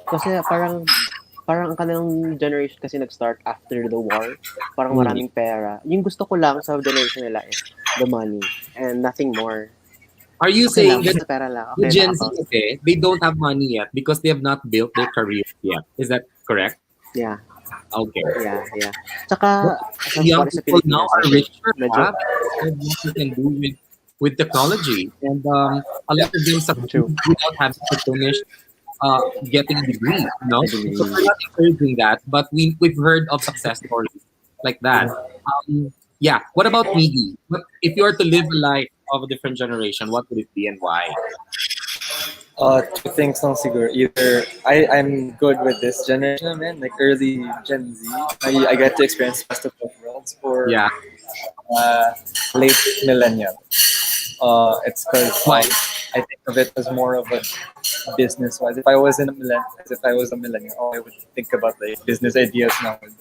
kasi parang ang kanilang generation kasi nag-start after the war. Parang Mm. maraming pera. Yung gusto ko lang sa generation nila is the money and nothing more. Are you Okay lang, saying that basta pera lang. the Okay na Gen Z ako. kasi, they don't have money yet because they have not built their career yet? Is that correct? Yeah, Okay. yeah. Tsaka, The sa young sa people now Pilipinas, are okay, richer, medyo, ha? They have what they can do with technology, and a Yeah. lot of them succeed true. without having to finish getting a degree. A So degree. we're not encouraging that, but we've heard of success stories like that. Yeah. What about Miggy? What if you are to live a life of a different generation? What would it be and why? Two things lang siguro. Either I'm good with this generation, man, like early Gen Z. I get to experience best of both worlds, or Yeah. uh, late millennial. It's because Why? I think of it as more of a business wise. If I was in a millennial, if I was a millennial, I would think about like business ideas now. Like,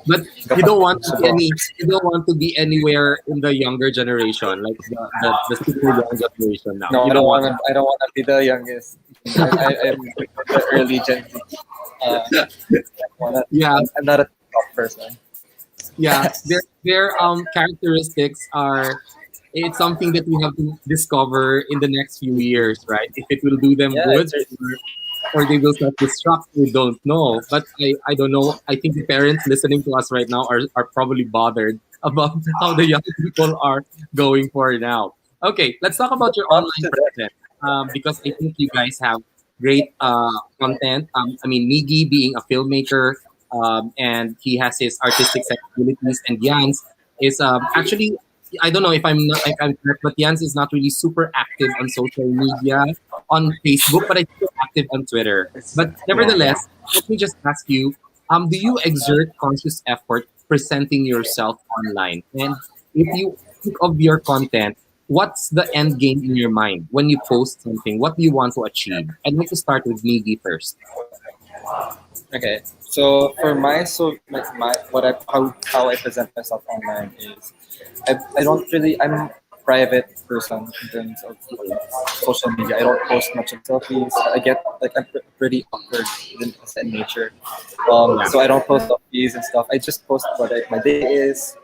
But you don't want to be anywhere in the younger generation, like the super young generation now. no, You I don't don't want want to. I don't want to be the youngest. I'm the early Gen Z. yeah, I'm not a top person. yeah. Their characteristics are it's something that we have to discover in the next few years, right? If it will do them Yeah, good, it's really, or they will self-destruct, we don't know. But I don't know. I think the parents listening to us right now are probably bothered about how the young people are going for now. Okay, let's talk about your props online to them. presence, because I think you guys have great content. I mean, Miggy being a filmmaker, and he has his artistic sensibilities, and Yanz is actually, I don't know if I'm correct, but Yanz is not really super active on social media on Facebook, but I think you're active on Twitter. It's, But yeah. nevertheless, let me just ask you: do you exert conscious effort presenting yourself online? And if you think of your content, what's the end game in your mind when you post something? What do you want to achieve? I'd like to start with Miggy first. Okay, so for my what I how I present myself online is I don't really I'm a private person in terms of social media. I don't post much of selfies. I get like I'm pretty awkward in nature, Yeah, so I don't post selfies and stuff. I just post what my day is,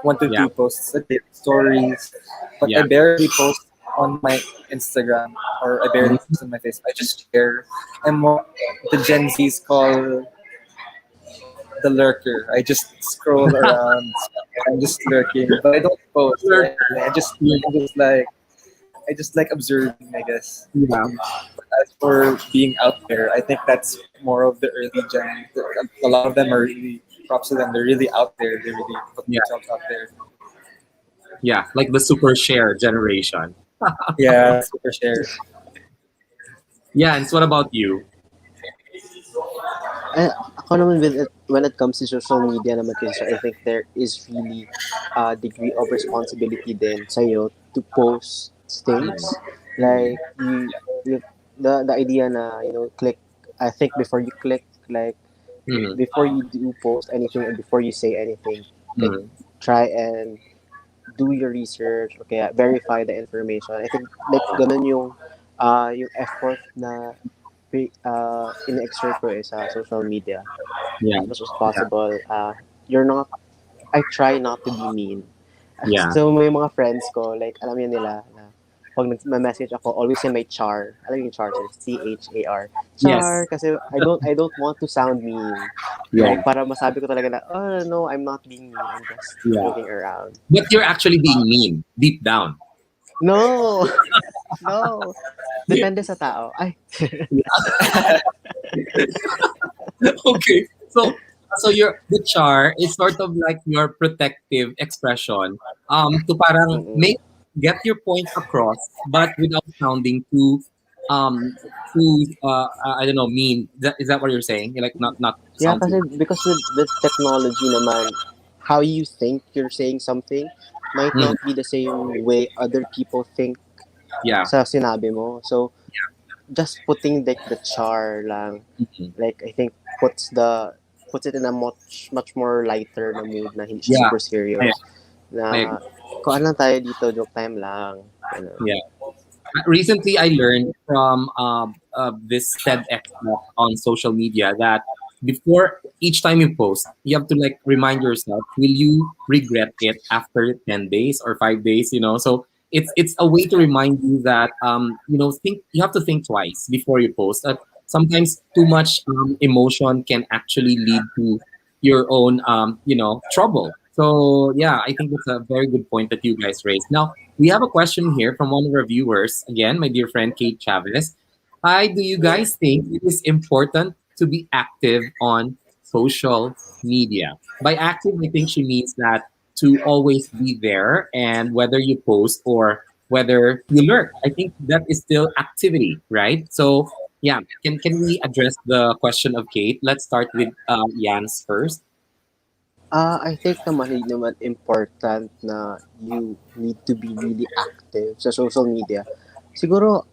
one to yeah, two posts a day, stories, but I yeah. barely post on my Instagram or I barely Mhm. post on my Facebook. I just share. I'm what the Gen Zs call the lurker. I just scroll around. I'm just lurking, but I don't post or anything. Yeah, I just like observing, I guess. yeah, But as for being out there, I think that's more of the early gen. A lot of them are really props to them. They're really out there. They really put yeah, themselves out there. yeah. Like the super share generation. Yeah, super share. Yeah, and so what about you? Ako naman with it, when it comes to social media naman kasi sir, I think there is really a degree of responsibility din sa'yo to post things. Mm, Like, you the idea na, click, I think before you click, like, mm, before you do post anything or before you say anything, like, mm. try and do your research, okay, verify the information. I think, like, ganun yung effort na in-exert ko sa social media Yeah, as much as yeah, possible. You're not, I try not to be mean. yeah. So, may mga friends ko, like, alam yan nila, na pag nag-message ako, always say may char. Alam mo yung char, sir? C-H-A-R. Yes. Char, kasi I don't want to sound mean. Yeah, Like, para masabi ko talaga na, oh, no, I'm not being mean. I'm just yeah. joking around. But you're actually being mean deep down. No! No! Depende sa tao. Ay. Okay. So your the char is sort of like your protective expression to parang Mm-mm. make get your point across but without sounding um I don't know mean. Is that what you're saying? You're like not Yeah, sound too kasi because with technology naman, how you think you're saying something might mm, not be the same way other people think yeah. sa sinabi mo. So, just putting like the char lang, Mhm. like I think puts it in a much more lighter na mood na hindi siya Yeah. super I, serious. I agree. Na kung ano lang tayo dito, joke time lang. Ganun. Yeah. Recently I learned from this TEDx talk on social media that before each time you post, you have to like remind yourself, will you regret it after 10 days or 5 days, So it's a way to remind you that think you have to think twice before you post. Sometimes too much emotion can actually lead to your own trouble. So yeah, I think that's a very good point that you guys raised. Now, we have a question here from one of our viewers. Again, my dear friend Kate Chavez. Hi, do you guys think it is important to be active on social media? By active, I think she means that to always be there and whether you post or whether you lurk. I think that is still activity, right? So yeah, can we address the question of Kate? Let's start with Jans first. I think naman hindi naman important na you need to be really active sa social media. Siguro,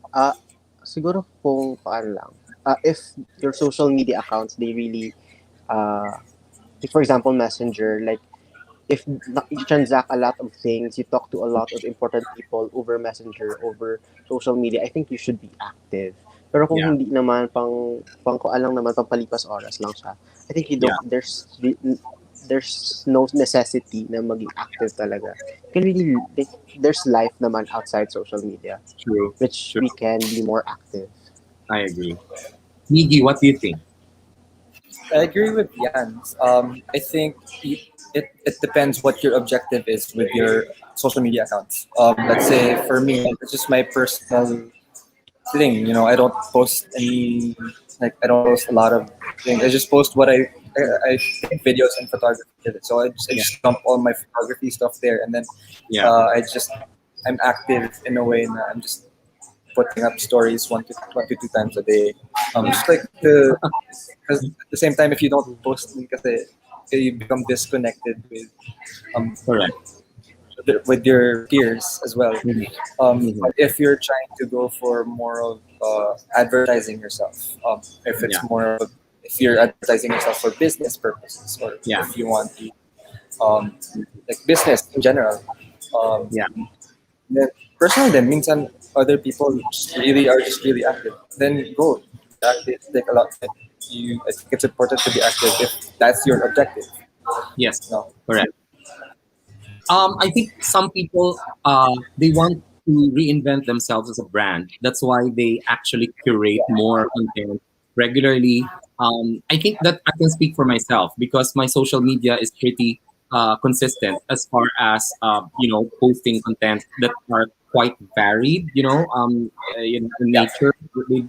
siguro kung paano lang, if your social media accounts, they really, like for example, Messenger, like, if you transact a lot of things, you talk to a lot of important people over Messenger, over social media, I think you should be active. Pero kung Yeah, hindi naman, pang kuan lang naman, pang palipas oras lang siya, I think you yeah, don't, there's there's no necessity na maging active talaga. You can really, like, there's life naman outside social media, True. which True. we can be more active. I agree. Miggy, what do you think? I agree with Yanz. I think it depends what your objective is with your social media accounts. Let's say for me, it's just my personal thing. You know, I don't post any, like, I don't post a lot of things. I just post what I take videos and photography with it. So I Yeah. just dump all my photography stuff there, and then Yeah. I'm active in a way that I'm just putting up stories one to two times a day. Just like because at the same time, if you don't post, because you become disconnected um Correct. with your peers as well. Mhm. But if you're trying to go for more of advertising yourself, if it's Yeah. more of if you're advertising yourself for business purposes, or Yeah. if you want to like business in general, um, Yeah. then personally, then means other people just really active. Then go active. Take a lot. I think it's important to be active if that's your objective. Yes. No. Correct. I think some people they want to reinvent themselves as a brand. That's why they actually curate more content regularly. I think that I can speak for myself because my social media is pretty consistent as far as posting content that are quite varied. In nature,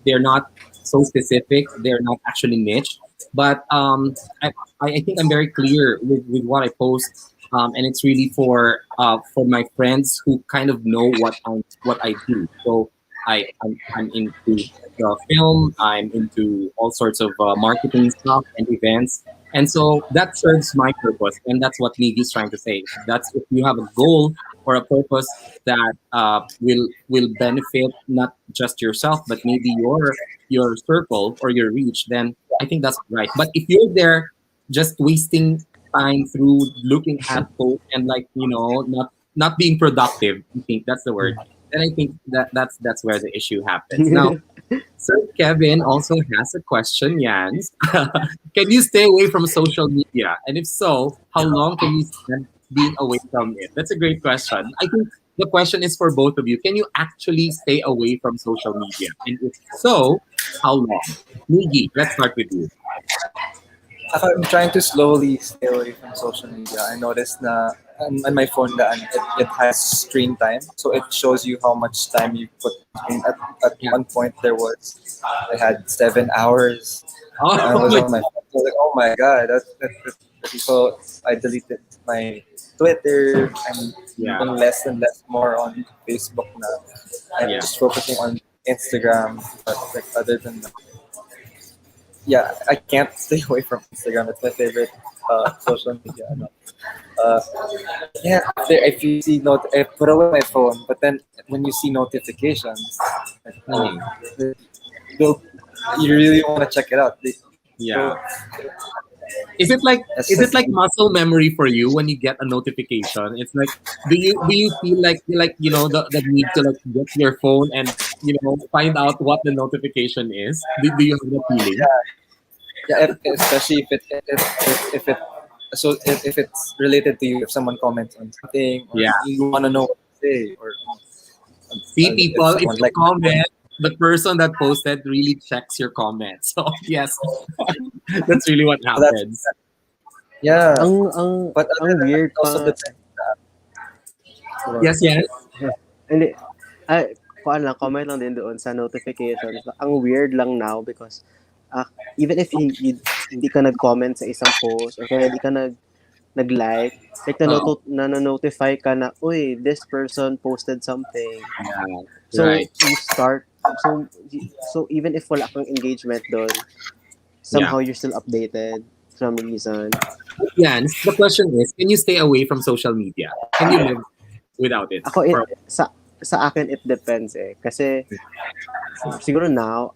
they're not so specific. They're not actually niche, but I think I'm very clear with what I post, and it's really for my friends who kind of know what I do. So I'm into film. I'm into all sorts of marketing stuff and events, and so that serves my purpose, and that's what Niggy is trying to say. That's if you have a goal or a purpose that will benefit not just yourself, but maybe your circle or your reach, then I think that's right. But if you're there just wasting time through looking at posts and not being productive, I think that's the word. Then I think that's where the issue happens. Now, Sir Kevin also has a question, Jans. Can you stay away from social media? And if so, how long can you spend being away from it? That's a great question. I think the question is for both of you. Can you actually stay away from social media? And if so, how long? Miggy, let's start with you. I'm trying to slowly stay away from social media. I noticed na on my phone that it has screen time, so it shows you how much time you put. At Yeah. one point, I had 7 hours. I Oh was my, on my phone. I was like, oh my god, so I deleted my Twitter. I'm yeah, even less and less more on Facebook now. I'm yeah, just focusing on Instagram. But like other than that, yeah, I can't stay away from Instagram. It's my favorite social media. Ano. Uh, yeah, if you see I put away my phone, but then when you see notifications, like, mm, they'll- you really want to check it out. So yeah. Is it like that's is it just like muscle memory for you when you get a notification? It's like do you feel like the need to like get your phone and find out what the notification is? Do you have the feeling? yeah, especially if it so if it's related to you, if someone comments on something or Yeah. you want to know what to say, or See if people, if someone you like comment, the person that posted really checks your comments. So yes, that's really what so that's happens. yeah. But ang other than that, weird it also pa. depends. Yes, yes. Hindi, kuan lang, comment lang din doon sa notifications. Ang weird lang now because uh, even if hindi ka nag-comment sa isang post or kaya hindi ka nag-like, like Oh, na-notify ka na, uy, this person posted something. yeah. So, Right. you start, so even if wala kang engagement doon, Yeah. somehow you're still updated for some reason. Jans, the question is, can you stay away from social media? Can you live without it? Ako, sa akin, it depends eh. Kasi, siguro now,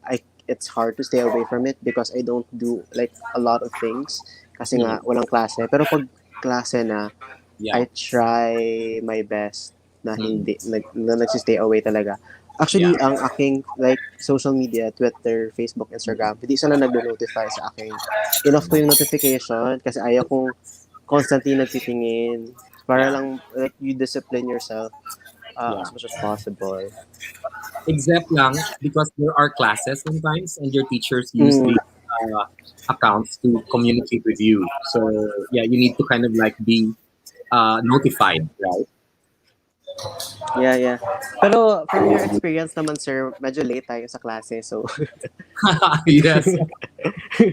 it's hard to stay away from it because I don't do like a lot of things kasi nga Mm, walang klase. Pero pag klase na, yeah. I try my best na Mm, hindi na nagsistay away talaga. yeah. Actually, ang aking like social media, Twitter, Facebook, Instagram, hindi sila nagno-notify sa akin. Enough ko yung notification kasi ayaw kong constantly nagtitingin. Para Yeah. lang, like, you discipline yourself Yeah. as much as possible. Except lang because there are classes sometimes and your teachers use Mm, the uh, accounts to communicate with you. So yeah, you need to kind of like be notified, right? yeah, yeah. Pero from your experience naman, sir, medyo late tayo sa klase. So, Yes,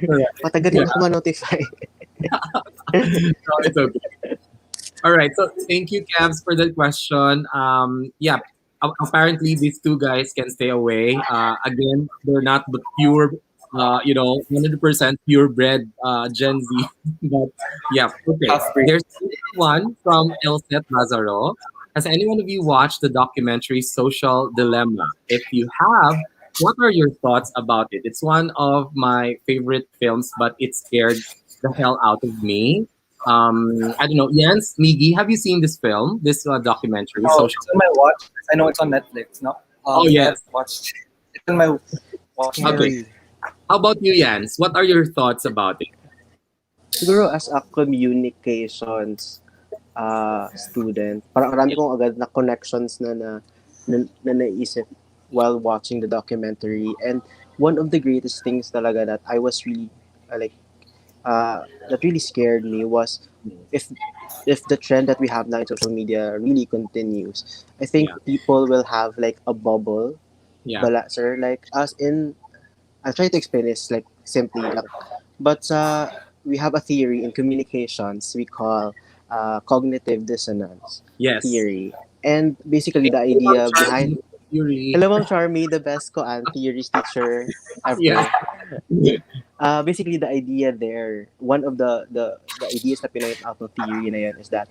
correct. matagal Yeah, din ako ma-notify. no, it's okay. All right. So thank you, Cavs, for that question. Yeah. Apparently, these two guys can stay away. Again, they're not the pure, 100% purebred Gen Z. But yeah, okay. Half breed. There's one from Elset Lazaro. Has anyone of you watched the documentary Social Dilemma? If you have, what are your thoughts about it? It's one of my favorite films, but it scared the hell out of me. I don't know. Yanz, Miggy, have you seen this film, this documentary, Oh, Social? it's on my watch. I know it's on Netflix. No, Oh I haven't yes. watched. It's on my watch list. Okay. Scary. How about you, Yanz? What are your thoughts about it? Siguro as a communications student, parang marami kong agad na connections na naisip while watching the documentary. And one of the greatest things talaga that I was really like that really scared me was if if the trend that we have now in social media really continues, I think Yeah, people will have like a bubble, yeah, bala sir, like as in I'll try to explain this like simply lang. But we have a theory in communications we call cognitive dissonance yes. theory. And basically Thank the you, Ma'am idea behind Charlie. Yuri. hello Ma'am Charmy, the best ko and theories teacher Yeah, ever. Basically the idea there, one of the ideas na pinoint out ng theory na yan is that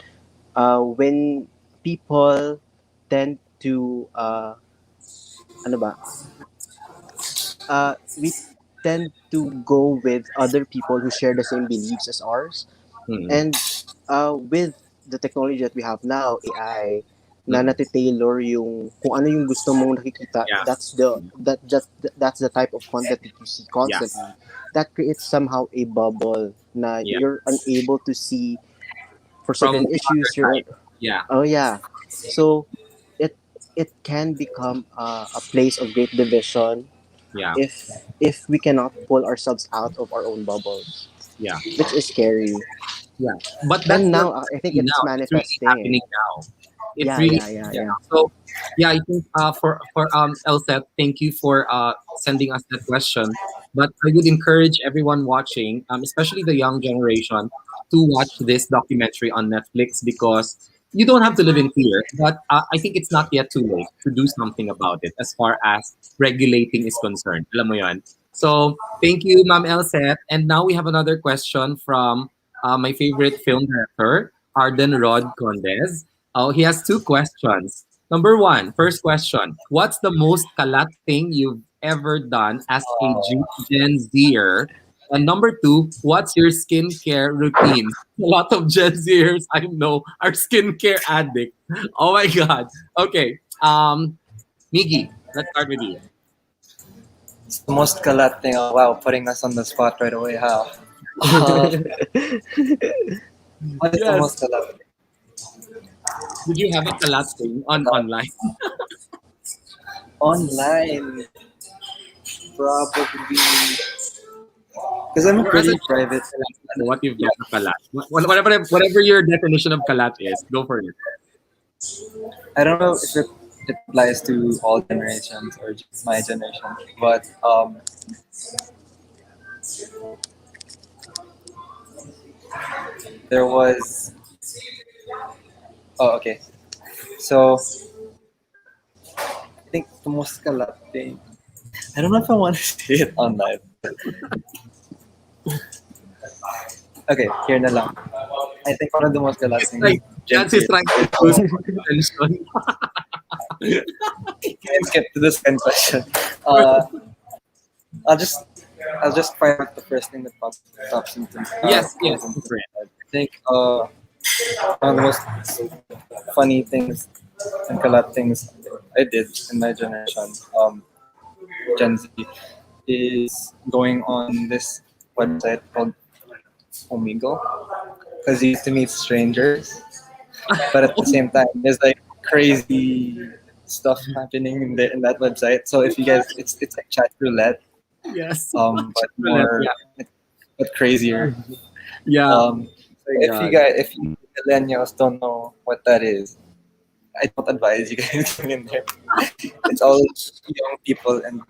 when people tend to ano ba we tend to go with other people who share the same beliefs as ours. mm, And with the technology that we have now, AI, na mm, natitailor yung kung ano yung gusto mong nakikita, yeah, that's the type of content that you see yeah, constantly. That creates somehow a bubble na yeah. you're unable to see for From certain the other issues. You're side. Yeah, oh yeah, so it it can become a place of great division yeah, if we cannot pull ourselves out of our own bubbles, yeah, which is scary. yeah. But that's And not now I think really it's now. It's really manifesting. happening now. It's Yeah, really yeah, yeah, happening yeah. now. So yeah, I think for Elset, thank you for sending us that question. But I would encourage everyone watching, especially the young generation, to watch this documentary on Netflix because you don't have to live in fear. But I think it's not yet too late to do something about it as far as regulating is concerned. Alam mo yun? So thank you, Ma'am Elset. And now we have another question from my favorite film director, Arden Rod Condes. Oh, he has two questions. Number one, first question. What's the most kalat thing you've ever done as a Gen Zer? And number two, what's your skincare routine? A lot of Gen Zers I know are skincare addicts. Oh my God. Okay. Miggy, let's start with you. It's the most kalat thing. Oh wow, putting us on the spot right away. How? Uh, what is the Yes. most kalat? Did you have a kalat thing on online? Online, probably because I'm a Or as a pretty Gen private. Z, what you've done a kalat? Whatever your definition of kalat is, go for it. I don't know if it applies to all generations or just my generation, but there was. Oh, okay. So I think the most kalat thing. I don't know if I want to say it on live. Okay, here na lang. I think one of the most kalat It's things like Gen Chance is Z trying to lose attention. can skip to the second question. I'll just I'll just fire out the first thing that pops into Yes, yes, goes into go for it. my head. I think one of the most funny things and kalat things I did in my generation, Gen Z, is going on this website called Omegle. because you get to meet strangers, but at the same time, there's like crazy stuff happening in that website. So if you guys, it's like chat roulette, Yes. but more, but crazier. Yeah. So if you millennials don't know what that is, I don't advise you guys going in there. It's all young people and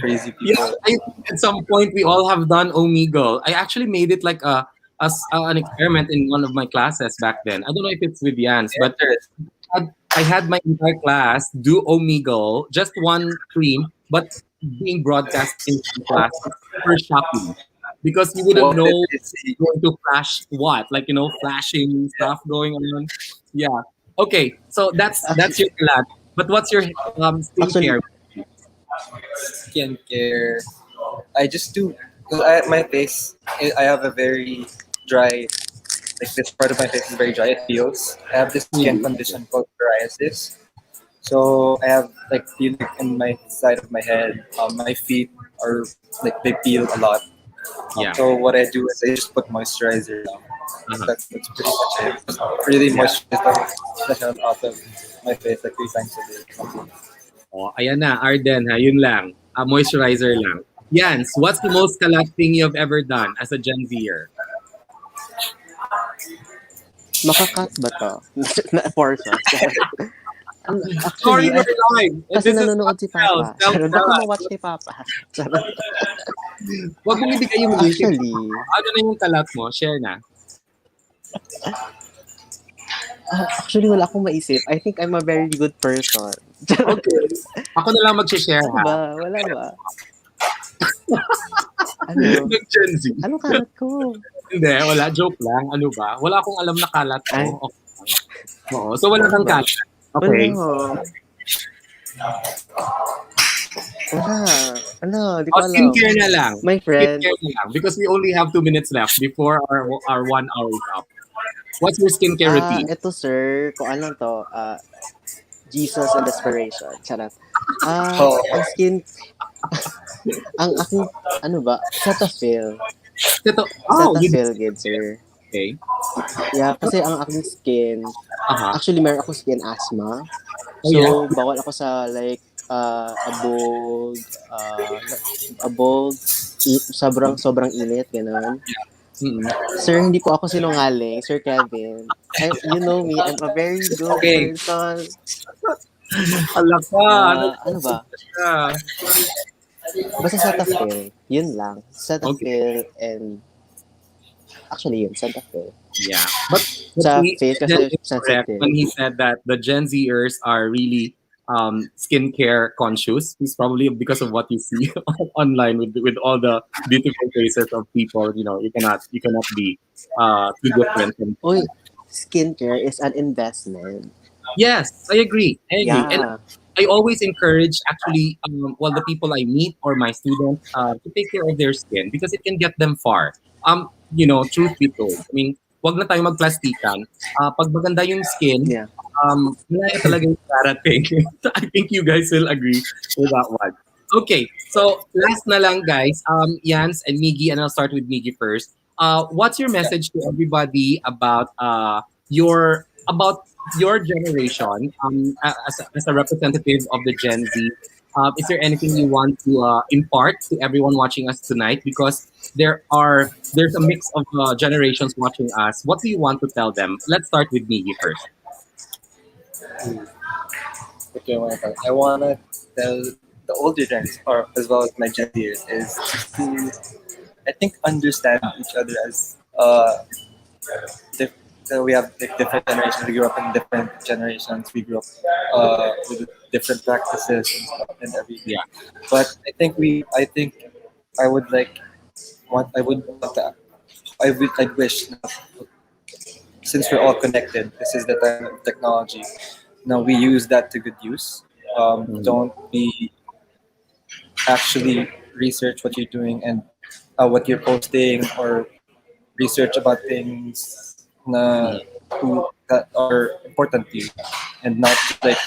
crazy Yeah, people. at some point we all have done Omegle. I actually made it like an experiment in one of my classes back then. I don't know if it's with Yanz, but Interesting. I had my entire class do Omegle, just one stream, but being broadcast in class. It's super shocking because you wouldn't What did know they see? going to flash what, like flashing stuff going on. Yeah. Okay, so that's your plan. But what's your Actually, skincare? Skincare. I just do because my face. I have a very dry. Like this part of my face is very dry. It feels. I have this skin Mhm. condition called psoriasis. So I have like peeling in my side of my head. My feet are like they peel a lot. Yeah. So what I do is I just put moisturizer down. Uh-huh. That's pretty much it. Just really Yeah. moisturize the hell out of my face like 3 times a day. Oh, ayan na, Arden ha, yun lang. Moisturizer lang. Yans, what's the most kalat thing you've ever done as a Gen Zer? makakat ba to? Na portion. Sorry, Actually, we're live. kasi This is nanonood si Papa. Tell Baka us. ma-watch ni Papa. Charot. Huwag mong ibigay yung link. Actually, Ano na yung kalat mo? Share na. actually wala akong maisip. I think I'm a very good person. Okay. Ako na lang mag-share Ano ha. ba? Wala ba? Ano? Gen Z. Anong kalat ko? Hindi, wala. Joke lang. Ano ba? Wala akong alam na kalat Ay. mo. Okay. Oo. So, wala kang Ano ba? kalat. Okay. Wala. Ano? Di ko alam. Skincare na lang. My friend. Skincare na lang. Because we only have 2 minutes left before our 1 hour is up. What's your skincare routine? Ito sir, kung ano to, Jesus and Desperation. Charot. Oh. Ang skin, ang aking, ano ba, Cetaphil. Ito, you Cetaphil, good sir. okay. Yeah, kasi ang aking skin, Aha. actually meron ako skin asthma. Oh, So, yeah? bawal ako sa like, abog, sobrang init, gano'n. Mm-mm. Sir, hindi po ako sinungaling, Sir Kevin. You know me, I'm a very good Okay. person. Ala ka. Ano ba? Ah. Basta Cetaphil. Yun lang. Cetaphil and... Actually, yun. Cetaphil. Yeah. But Sa he- face kasi Jen is sensitive. correct when he said that the Gen Zers are really skincare conscious. It's probably because of what you see online with all the beautiful faces of people. You cannot be too different. Uy, skincare is an investment. Yes, I agree. And Yeah. I always encourage actually the people I meet or my students to take care of their skin because it can get them far. Truth be told, I mean, wag na tayo magplastikan. Pag maganda yung skin, Yeah. malaya talaga yung darating. I think you guys will agree with that one. Okay, so last na lang guys, Yanz and Miggy, and I'll start with Miggy first. What's your message to everybody about your generation as a representative of the Gen Z? Is there anything you want to impart to everyone watching us tonight? Because there's a mix of generations watching us. What do you want to tell them? Let's start with Miggy first. Okay, I want to tell the older gens, or as well as my Gen Zers, is to, I think, understand each other as we have like different generations. We grew up in different generations. We grew up with different practices and stuff and everything. Yeah. But I would like want I would want to, I'd wish that since we're all connected, this is the time of technology. Now we use that to good use. Don't be actually research what you're doing and what you're posting, or research about things that are important to you, and not just like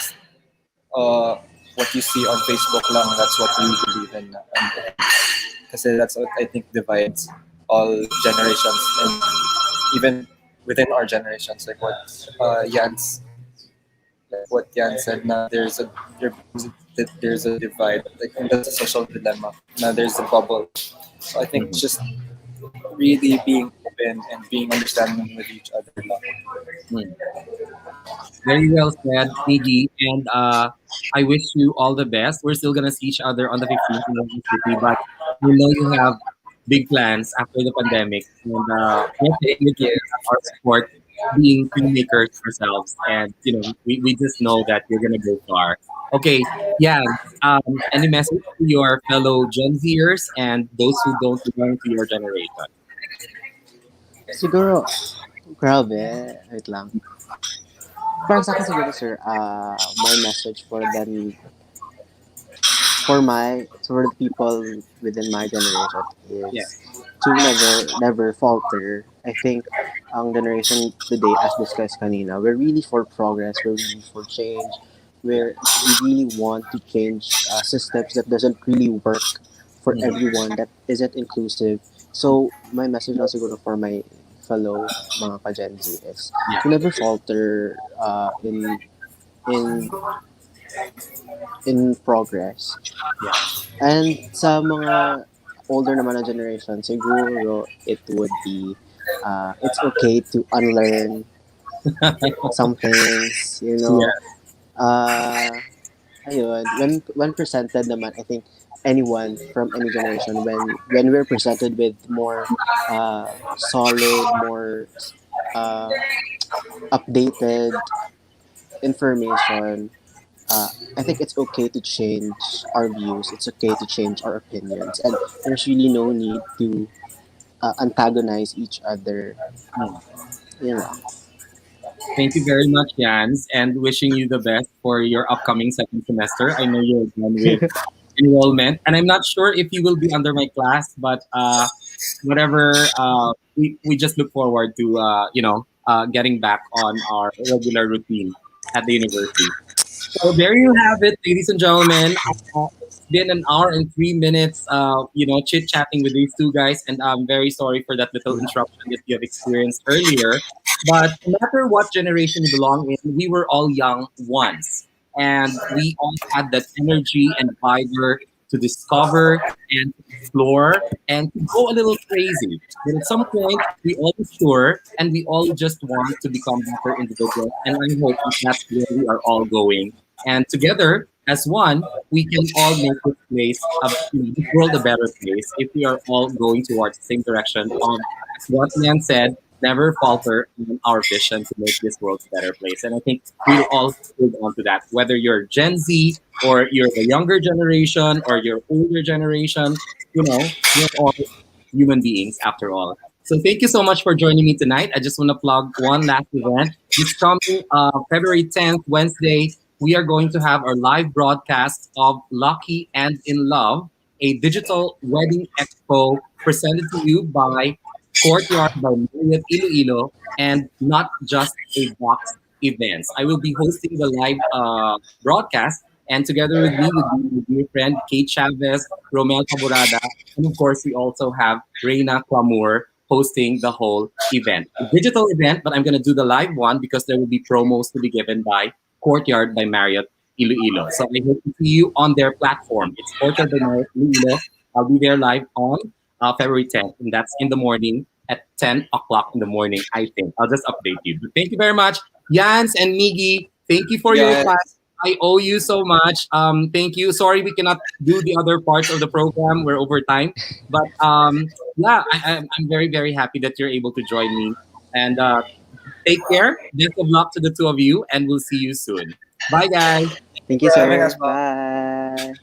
what you see on Facebook lang. That's what you believe in. Because that's what I think divides all generations. And even within our generations, like what Yanz what Yan said. Now there that there's a divide, like and that's a social dilemma. Now there's a bubble. So I think Mhm. just really being open and being understanding with each other. Mm. Very well said, Miggy. And I wish you all the best. We're still gonna see each other on the 15th in London City, but we know you have big plans after the pandemic. And yes, Thank we're you. gonna have our support being filmmakers ourselves. And we just know that you're gonna go far. Okay, yeah. Any message to your fellow Gen Zers and those who don't belong to your generation? Siguro, grabe, wait lang. Parang sa akin siguro, sir, my message for them, for the people within my generation Yeah. is to never falter. I think ang generation today, as discussed kanina, we're really for progress, we're really for change, we really want to change systems that doesn't really work for Mm. everyone, that isn't inclusive. So, my message na siguro for my fellow mga ka-Gen Z is Yeah. to never falter in in progress. Yeah. And sa mga older naman na generation, siguro it would be, it's okay to unlearn some things, you Yeah. know. Uh, ayun, when presented naman, I think anyone from any generation, when we're presented with more solid, more uh, updated information, uh, I think it's okay to change our views. It's okay to change our opinions, and there's really no need to antagonize each other. Mm. You know. Thank you very much, Jans, and wishing you the best for your upcoming second semester. I know you're done with enrollment, and I'm not sure if you will be under my class, but whatever, we just look forward to getting back on our regular routine at the university. So there you have it, ladies and gentlemen. It's been an hour and 3 minutes, chit chatting with these two guys, and I'm very sorry for that little interruption that you have experienced earlier. But no matter what generation you belong in, we were all young once, and we all had that energy and vigor to discover and to explore and to go a little crazy. But at some point, we all mature and we all just want to become better individuals. And I hope that that's where we are all going. And together, as one, we can all make this this world a better place if we are all going towards the same direction of, as what Nan said, never falter in our vision to make this world a better place. And I think we'll all hold on to that, whether you're Gen Z or you're the younger generation or your older generation, we're all human beings after all. So thank you so much for joining me tonight. I just want to plug one last event. This coming February 10th, Wednesday, we are going to have our live broadcast of Lucky and in Love, a digital wedding expo presented to you by Courtyard by Marriott Iloilo, and not just a box events. I will be hosting the live broadcast, and together with me would be my dear friend Kate Chavez, Romel Caburada, and of course we also have Reina Clamur hosting the whole event. A digital event, but I'm going to do the live one because there will be promos to be given by Courtyard by Marriott Iloilo. So I hope to see you on their platform. It's Courtyard by Marriott Iloilo. I'll be there live on February 10th, and that's in the morning at 10 o'clock in the morning, I think. I'll just update you. But thank you very much, Yanz and Miggy. Thank you for your Yeah. time. I owe you so much. Thank you. Sorry we cannot do the other parts of the program. We're over time. But yeah, I'm very, very happy that you're able to join me. And take care. Best of luck to the two of you, and we'll see you soon. Bye, guys. Thank you, For having us, sir. Bob. Bye.